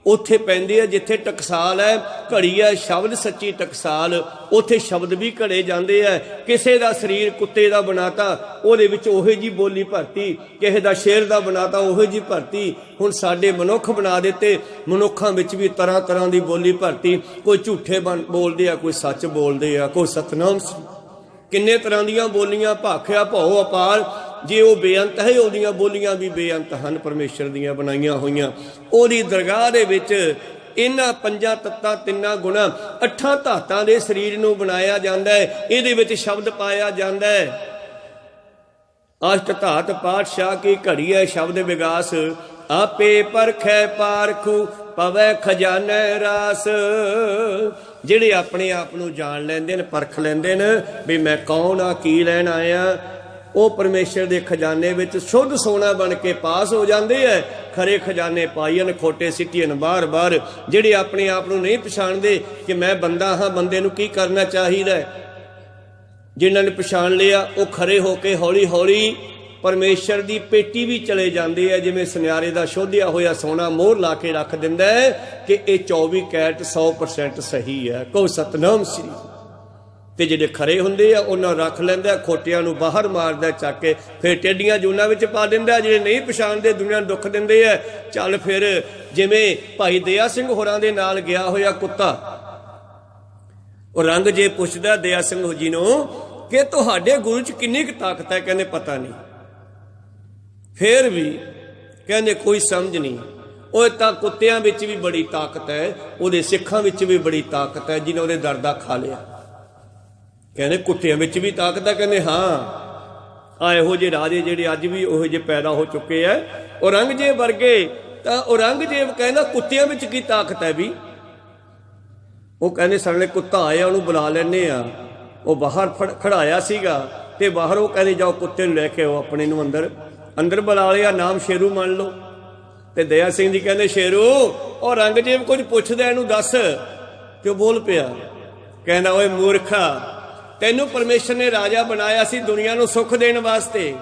ਉੱਥੇ ਪੈਂਦੇ ਆ ਜਿੱਥੇ ਟਕਸਾਲ ਹੈ, ਘੜੀ ਹੈ ਸ਼ਬਦ ਸੱਚੀ ਟਕਸਾਲ, ਉੱਥੇ ਸ਼ਬਦ ਵੀ ਘੜੇ ਜਾਂਦੇ ਆ। ਕਿਸੇ ਦਾ ਸਰੀਰ ਕੁੱਤੇ ਦਾ ਬਣਾਤਾ, ਉਹਦੇ ਵਿੱਚ ਉਹੇ ਜੀ ਬੋਲੀ ਭਰਤੀ। ਕਿਸੇ ਦਾ ਸ਼ੇਰ ਦਾ ਬਣਾਤਾ, ਉਹੇ ਜੀ ਭਰਤੀ। ਹੁਣ ਸਾਡੇ ਮਨੁੱਖ ਬਣਾ ਦਿੱਤੇ, ਮਨੁੱਖਾਂ ਵਿੱਚ ਵੀ ਤਰ੍ਹਾਂ ਤਰ੍ਹਾਂ ਦੀ ਬੋਲੀ ਭਰਤੀ। ਕੋਈ ਝੂਠੇ ਬੋਲਦੇ ਆ, ਕੋਈ ਸੱਚ ਬੋਲਦੇ ਆ। ਕੋਈ ਸਤਨਾਮ। ਕਿੰਨੇ ਤਰ੍ਹਾਂ ਦੀਆਂ ਬੋਲੀਆਂ, ਭਾਖਿਆ ਭਉ ਅਪਾਰ। ਜੇ ਉਹ ਬੇਅੰਤ ਹੈ, ਉਹਦੀਆਂ ਬੋਲੀਆਂ ਵੀ ਬੇਅੰਤ ਹਨ, ਪਰਮੇਸ਼ਰ ਦੀਆਂ ਬਣਾਈਆਂ ਹੋਈਆਂ। ਉਹਦੀ ਦਰਗਾਹ ਦੇ ਵਿੱਚ ਇਹਨਾਂ 5 ਤੱਤਾਂ 3 ਗੁਣਾਂ 8 ਧਾਤਾਂ ਦੇ ਸਰੀਰ ਨੂੰ ਬਣਾਇਆ ਜਾਂਦਾ ਹੈ। ਇਹਦੇ ਵਿੱਚ ਸ਼ਬਦ ਪਾਇਆ ਜਾਂਦਾ ਹੈ। ਅਸ਼ਟ ਧਾਤ ਪਾਤਸ਼ਾਹ ਕੀ ਘੜੀ ਹੈ ਸ਼ਬਦ ਵਿਗਾਸ। ਆਪੇ ਪਰਖੈ ਪਾਰਖੂ ਪਵੈ ਖਜ਼ਾਨੇ ਰਾਸ। ਜਿਹੜੇ ਆਪਣੇ ਆਪ ਨੂੰ ਜਾਣ ਲੈਂਦੇ ਨੇ, ਪਰਖ ਲੈਂਦੇ ਨੇ ਵੀ ਮੈਂ ਕੌਣ ਆ, ਕੀ ਲੈਣ ਆਇਆ, ਉਹ ਪਰਮੇਸ਼ਰ ਦੇ ਖਜ਼ਾਨੇ ਵਿੱਚ ਸ਼ੁੱਧ ਸੋਨਾ ਬਣ ਕੇ ਪਾਸ ਹੋ ਜਾਂਦੇ ਹੈ। ਖਰੇ ਖਜ਼ਾਨੇ ਪਾਈਨ ਖੋਟੇ ਸਿੱਟੀਨ ਬਾਰ ਬਾਰ। ਜਿਹੜੇ ਆਪਣੇ ਆਪ ਨੂੰ ਨਹੀਂ ਪਛਾਣਦੇ ਕਿ ਮੈਂ ਬੰਦਾ ਹਾਂ, ਬੰਦੇ ਨੂੰ ਕੀ ਕਰਨਾ ਚਾਹੀਦਾ ਹੈ, ਜਿਨ੍ਹਾਂ ਨੇ ਪਛਾਣ ਲਿਆ ਉਹ ਖਰੇ ਹੋ ਕੇ ਹੌਲੀ ਹੌਲੀ ਪਰਮੇਸ਼ਰ ਦੀ ਪੇਟੀ ਵੀ ਚਲੇ ਜਾਂਦੇ ਆ। ਜਿਵੇਂ ਸੁਨਿਆਰੇ ਦਾ ਸ਼ੋਧਿਆ ਹੋਇਆ ਸੋਨਾ ਮੋਹਰ ਲਾ ਕੇ ਰੱਖ ਦਿੰਦਾ ਹੈ ਕਿ ਇਹ 24 ਕੈਰਟ 100% ਸਹੀ ਹੈ। ਕਹੋ ਸਤਨਾਮ ਸ੍ਰੀ। ਤੇ ਜਿਹੜੇ ਖਰੇ ਹੁੰਦੇ ਆ ਉਹਨਾਂ ਰੱਖ ਲੈਂਦਾ, ਖੋਟਿਆਂ ਨੂੰ ਬਾਹਰ ਮਾਰਦਾ ਚੱਕ ਕੇ, ਫਿਰ ਟੇਡੀਆਂ ਜੂਨਾਂ ਵਿੱਚ ਪਾ ਦਿੰਦਾ। ਜਿਹੜੇ ਨਹੀਂ ਪਛਾਣਦੇ ਦੁਨੀਆ ਨੂੰ ਦੁੱਖ ਦਿੰਦੇ ਆ। ਚੱਲ ਫਿਰ ਜਿਵੇਂ ਭਾਈ ਦਇਆ ਸਿੰਘ ਹੋਰਾਂ ਦੇ ਨਾਲ ਗਿਆ ਹੋਇਆ ਕੁੱਤਾ, ਉਹ ਰੰਗ ਜੇ ਪੁੱਛਦਾ ਦਇਆ ਸਿੰਘ ਜੀ ਨੂੰ ਕਿ ਤੁਹਾਡੇ ਗੁਰੂ 'ਚ ਕਿੰਨੀ ਕੁ ਤਾਕਤ ਹੈ, ਕਹਿੰਦੇ ਪਤਾ ਨਹੀਂ। ਫਿਰ ਵੀ ਕਹਿੰਦੇ ਕੋਈ ਸਮਝ ਨਹੀਂ। ਉਹ ਤਾਂ ਕੁੱਤਿਆਂ ਵਿੱਚ ਵੀ ਬੜੀ ਤਾਕਤ ਹੈ, ਉਹਦੇ ਸਿੱਖਾਂ ਵਿੱਚ ਵੀ ਬੜੀ ਤਾਕਤ ਹੈ ਜਿਹਨੇ ਉਹਦੇ ਦਰ ਦਾ ਖਾ ਲਿਆ। ਕਹਿੰਦੇ ਕੁੱਤਿਆਂ ਵਿੱਚ ਵੀ ਤਾਕਤ ਹੈ। ਕਹਿੰਦੇ ਹਾਂ, ਆ ਇਹੋ ਜਿਹੇ ਰਾਜੇ ਜਿਹੜੇ ਅੱਜ ਵੀ ਉਹੋ ਜਿਹੇ ਪੈਦਾ ਹੋ ਚੁੱਕੇ ਹੈ, ਔਰੰਗਜ਼ੇਬ ਵਰਗੇ। ਤਾਂ ਔਰੰਗਜ਼ੇਬ ਕਹਿੰਦਾ ਕੁੱਤਿਆਂ ਵਿੱਚ ਕੀ ਤਾਕਤ ਹੈ ਵੀ। ਉਹ ਕਹਿੰਦੇ ਸਾਡੇ ਕੁੱਤਾ ਆਇਆ, ਉਹਨੂੰ ਬੁਲਾ ਲੈਂਦੇ ਆ। ਉਹ ਬਾਹਰ ਖੜਾਇਆ ਸੀਗਾ ਤੇ ਬਾਹਰ ਉਹ ਕਹਿੰਦੇ ਜਾਓ ਕੁੱਤੇ ਨੂੰ ਲੈ ਕੇ ਆਓ ਆਪਣੇ ਨੂੰ ਅੰਦਰ। ਅੰਦਰ ਬੁਲਾ ਲਿਆ, ਨਾਮ ਸ਼ੇਰੂ ਮੰਨ ਲਓ। ਤੇ ਦਇਆ ਸਿੰਘ ਜੀ ਕਹਿੰਦੇ ਸ਼ੇਰੂ, ਔਰੰਗਜ਼ੇਬ ਕੁਝ ਪੁੱਛਦਾ, ਇਹਨੂੰ ਦੱਸ। ਤੇ ਉਹ ਬੋਲ ਪਿਆ, ਕਹਿੰਦਾ ਓਏ ਮੂਰਖਾ, ਤੈਨੂੰ ਪਰਮੇਸ਼ਰ ਨੇ ਰਾਜਾ ਬਣਾਇਆ ਸੀ ਦੁਨੀਆ ਨੂੰ ਸੁੱਖ ਦੇਣ ਵਾਸਤੇ,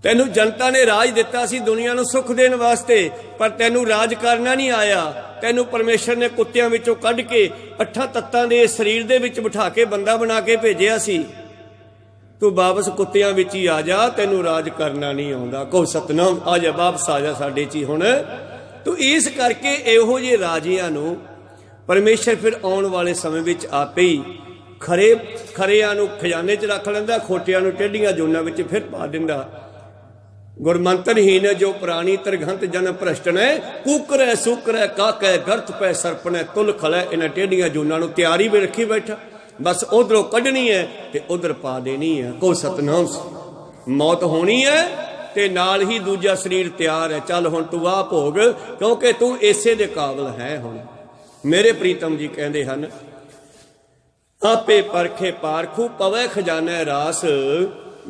ਤੈਨੂੰ ਜਨਤਾ ਨੇ ਰਾਜ ਦਿੱਤਾ ਸੀ ਦੁਨੀਆ ਨੂੰ ਸੁੱਖ ਦੇਣ ਵਾਸਤੇ, ਪਰ ਤੈਨੂੰ ਰਾਜ ਕਰਨਾ ਨਹੀਂ ਆਇਆ। ਤੈਨੂੰ ਪਰਮੇਸ਼ਰ ਨੇ ਕੁੱਤਿਆਂ ਵਿੱਚੋਂ ਕੱਢ ਕੇ 8 ਤੱਤਾਂ ਦੇ ਸਰੀਰ ਦੇ ਵਿੱਚ ਬਿਠਾ ਕੇ ਬੰਦਾ ਬਣਾ ਕੇ ਭੇਜਿਆ ਸੀ। ਤੂੰ ਵਾਪਸ ਕੁੱਤਿਆਂ ਵਿੱਚ ਹੀ ਆ ਜਾ, ਤੈਨੂੰ ਰਾਜ ਕਰਨਾ ਨਹੀਂ ਆਉਂਦਾ। ਕਹੋ ਸਤਨਾਮ, ਆ ਜਾ, ਵਾਪਸ ਆ ਜਾ ਸਾਡੇ 'ਚ ਹੀ ਹੁਣ। ਤੂੰ ਇਸ ਕਰਕੇ ਇਹੋ ਜਿਹੇ ਰਾਜਿਆਂ ਨੂੰ ਪਰਮੇਸ਼ਰ ਫਿਰ ਆਉਣ ਵਾਲੇ ਸਮੇਂ ਵਿੱਚ ਆਪੇ ਹੀ ਖਰਿਆਂ ਨੂੰ ਖਜ਼ਾਨੇ 'ਚ ਰੱਖ ਲੈਂਦਾ, ਖੋਟਿਆਂ ਨੂੰ ਟੇਢੀਆਂ ਜੂਨਾਂ ਵਿੱਚ ਫਿਰ ਪਾ ਦਿੰਦਾ। ਗੁਰਮੰਤਰਹੀਨ ਜੋ ਪ੍ਰਾਣੀ ਤਰਗੰਤ ਜਨ ਭ੍ਰਸ਼ਟਨੈ, ਕੂਕਰੈ ਸੂਕਰੈ ਕਾਕੈ ਗਰਤ ਪੈ ਸਰਪਣੈ ਤੁਲ ਖਲੈ। ਇਹਨਾਂ ਟੇਢੀਆਂ ਜੂਨਾਂ ਨੂੰ ਤਿਆਰੀ ਵੀ ਰੱਖੀ ਬੈਠਾ, ਬਸ ਉਧਰੋਂ ਕੱਢਣੀ ਹੈ ਤੇ ਉਧਰ ਪਾ ਦੇਣੀ ਹੈ। ਕੋ ਸਤਨਾਮ, ਮੌਤ ਹੋਣੀ ਹੈ ਤੇ ਨਾਲ ਹੀ ਦੂਜਾ ਸਰੀਰ ਤਿਆਰ ਹੈ। ਚੱਲ ਹੁਣ ਤੂੰ ਆਹ ਭੋਗ, ਕਿਉਂਕਿ ਤੂੰ ਇਸੇ ਦੇ ਕਾਬਲ ਹੈ। ਹੁਣ ਮੇਰੇ ਪ੍ਰੀਤਮ ਜੀ ਕਹਿੰਦੇ ਹਨ, ਆਪੇ ਪਰਖੇ ਪਾਰਖੂ ਪਵੈ ਖਜ਼ਾਨਾ ਰਾਸ।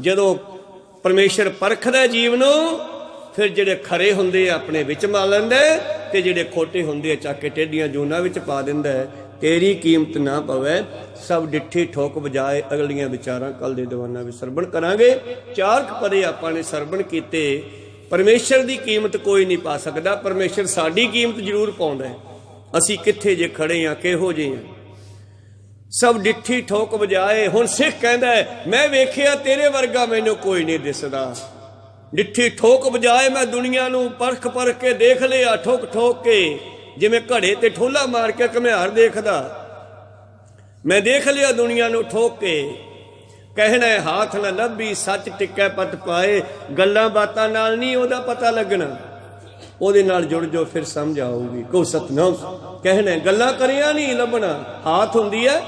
ਜਦੋਂ ਪਰਮੇਸ਼ਰ ਪਰਖਦਾ ਜੀਵ ਨੂੰ, ਫਿਰ ਜਿਹੜੇ ਖਰੇ ਹੁੰਦੇ ਆ ਆਪਣੇ ਵਿੱਚ ਮਾ ਲੈਂਦਾ ਤੇ ਜਿਹੜੇ ਖੋਟੇ ਹੁੰਦੇ ਆ ਚੱਕ ਕੇ ਟੇਢੀਆਂ ਜੂਨਾਂ ਵਿੱਚ ਪਾ ਦਿੰਦਾ ਹੈ। ਤੇਰੀ ਕੀਮਤ ਨਾ ਪਵੇ ਸਭ ਡਿੱਠੀ ਠੋਕ ਵਜਾਏ, ਅਗਲੀਆਂ ਵਿਚਾਰਾਂ ਕੱਲ ਦੇ ਦੀਵਾਨਾਂ ਵਿੱਚ ਸਰਵਣ ਕਰਾਂਗੇ। 4 ਪਦੇ ਆਪਾਂ ਨੇ ਸਰਵਣ ਕੀਤੇ। ਪਰਮੇਸ਼ਰ ਦੀ ਕੀਮਤ ਕੋਈ ਨਹੀਂ ਪਾ ਸਕਦਾ, ਪਰਮੇਸ਼ਰ ਸਾਡੀ ਕੀਮਤ ਜ਼ਰੂਰ ਪਾਉਂਦਾ। ਅਸੀਂ ਕਿੱਥੇ ਜੇ ਖੜੇ ਹਾਂ, ਕਿਹੋ ਜਿਹੇ ਹਾਂ। ਸਭ ਡਿੱਠੀ ਠੋਕ ਵਜਾਏ। ਹੁਣ ਸਿੱਖ ਕਹਿੰਦਾ ਮੈਂ ਵੇਖਿਆ ਤੇਰੇ ਵਰਗਾ ਮੈਨੂੰ ਕੋਈ ਨਹੀਂ ਦਿਸਦਾ। ਡਿੱਠੀ ਠੋਕ ਵਜਾਏ, ਮੈਂ ਦੁਨੀਆ ਨੂੰ ਪਰਖ ਕੇ ਦੇਖ ਲਿਆ, ਠੋਕ ਠੋਕ ਕੇ, ਜਿਵੇਂ ਘੜੇ ਤੇ ਠੋਲਾ ਮਾਰ ਕੇ ਘੁਮਿਆਰ ਦੇਖਦਾ। ਮੈਂ ਦੇਖ ਲਿਆ ਦੁਨੀਆ ਨੂੰ ਠੋਕ ਕੇ। ਕਹਿਣਾ ਹਾਥ ਨਾ ਲੱਭੀ ਸੱਚ ਟਿੱਕੈ ਪਤ ਪਾਏ। ਗੱਲਾਂ ਬਾਤਾਂ ਨਾਲ ਨਹੀਂ ਉਹਦਾ ਪਤਾ ਲੱਗਣਾ, ਉਹਦੇ ਨਾਲ ਜੁੜ ਜਾਓ ਫਿਰ ਸਮਝ ਆਊਗੀ। ਕੋ ਸਤਨਾਮ, ਕਹਿਣਾ ਗੱਲਾਂ ਕਰਿਆ ਨਹੀਂ ਲੱਭਣਾ। ਹਾਥ ਹੁੰਦੀ ਹੈ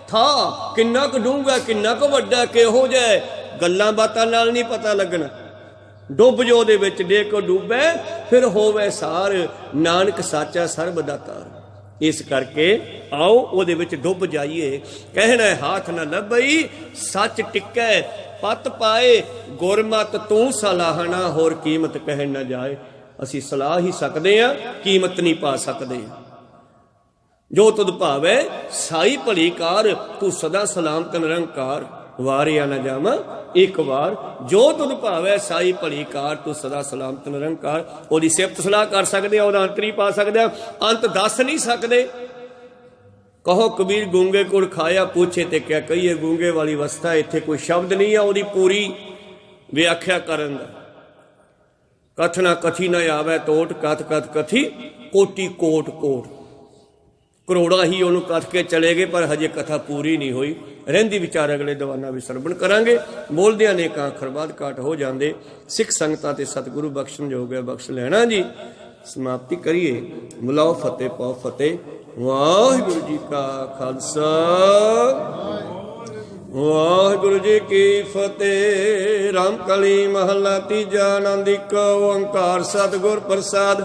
ਥਾ, ਕਿੰਨਾ ਕੁ ਡੂੰਘਾ, ਕਿੰਨਾ ਕੁ ਵੱਡਾ, ਕਿਹੋ ਜਿਹਾ, ਗੱਲਾਂ ਬਾਤਾਂ ਨਾਲ ਨਹੀਂ ਪਤਾ ਲੱਗਣਾ। ਡੁੱਬ ਜੋ ਉਹਦੇ ਵਿੱਚ, ਦੇ ਕੋ ਡੁੱਬੇ ਫਿਰ ਹੋਵੇ ਸਾਰ, ਨਾਨਕ ਸਾਚਾ ਸਰਬ ਦਾਤਾਰ। ਇਸ ਕਰਕੇ ਆਓ ਉਹਦੇ ਵਿੱਚ ਡੁੱਬ ਜਾਈਏ। ਕਹਿਣਾ ਹਾਥ ਨਾ ਲੱਭਈ ਸੱਚ ਟਿੱਕੈ ਪਤ ਪਾਏ, ਗੁਰਮਤ ਤੂੰ ਸਲਾਹਣਾ ਹੋਰ ਕੀਮਤ ਕਹਿਣ ਨਾ ਜਾਏ। ਅਸੀਂ ਸਲਾਹ ਹੀ ਸਕਦੇ ਹਾਂ, ਕੀਮਤ ਨਹੀਂ ਪਾ ਸਕਦੇ। ਜੋ ਤੁਧ ਭਾਵੈ ਸਾਈ ਭਲੀ ਕਾਰ, ਤੂੰ ਸਦਾ ਸਲਾਮਤ ਨਿਰੰਕਾਰ। ਵਾਰਿਆ ਨਾ ਜਾਵਾਂ ਇੱਕ ਵਾਰ, ਜੋ ਤੁਧ ਭਾਵੈ ਸਾਈ ਭਲੀ ਕਾਰ, ਤੂੰ ਸਦਾ ਸਲਾਮਤ ਨਿਰੰਕਾਰ। ਉਹਦੀ ਸਿਫਤ ਸਲਾਹ ਕਰ ਸਕਦੇ ਆ, ਉਹਦਾ ਅੰਤ ਨਹੀਂ ਪਾ ਸਕਦੇ, ਅੰਤ ਦੱਸ ਨਹੀਂ ਸਕਦੇ। ਕਹੋ ਕਬੀਰ ਗੂੰਗੇ ਕੁੜ ਖਾਇਆ, ਪੁੱਛੇ ਤੇ ਕਿਆ ਕਹੀਏ। ਗੂੰਗੇ ਵਾਲੀ ਅਵਸਥਾ, ਇੱਥੇ ਕੋਈ ਸ਼ਬਦ ਨਹੀਂ ਆ ਉਹਦੀ ਪੂਰੀ ਵਿਆਖਿਆ ਕਰਨ ਦਾ। ਕਥ ਨਾ ਕਥੀ ਨਾ ਆਵੇ ਟੋਟ, ਕਥ ਕਥ ਕਥੀ ਕੋਟੀ ਕੋਟ ਕੋਟ। ਕਰੋੜਾਂ ਹੀ ਉਹਨੂੰ ਕੱਥ ਕੇ ਚਲੇ ਗਏ, ਪਰ ਹਜੇ ਕਥਾ ਪੂਰੀ ਨਹੀਂ ਹੋਈ। ਰਹਿੰਦੀ ਵਿਚਾਰ ਅਗਲੇ ਦੀਵਾਨਾਂ ਵਿੱਚ ਸਰਵਣ ਕਰਾਂਗੇ। ਬੋਲਦਿਆਂ ਨੇ ਅੱਖਰ ਬਾਅਦ ਕਾਟ ਹੋ ਜਾਂਦੇ। ਸਿੱਖ ਸੰਗਤਾਂ ਤੇ ਸਤਿਗੁਰੂ ਬਖਸ਼ਣ ਜੋਗ ਹੈ, ਬਖਸ਼ ਲੈਣਾ ਜੀ। ਸਮਾਪਤੀ ਕਰੀਏ। ਬੁਲਾਓ ਫਤਿਹ ਪਾਓ ਫਤਿਹ। ਵਾਹਿਗੁਰੂ ਜੀ ਕਾ ਖਾਲਸਾ, ਵਾਹਿਗੁਰੂ ਜੀ ਕੀ ਫਤਿਹ। ਰਾਮ ਕਲੀ ਮਹੱਲਾ ਤੀਜਾ। ਆਨੰਦ ਇੱਕ ਓੰਕਾਰ ਸਤਿਗੁਰ ਪ੍ਰਸਾਦ।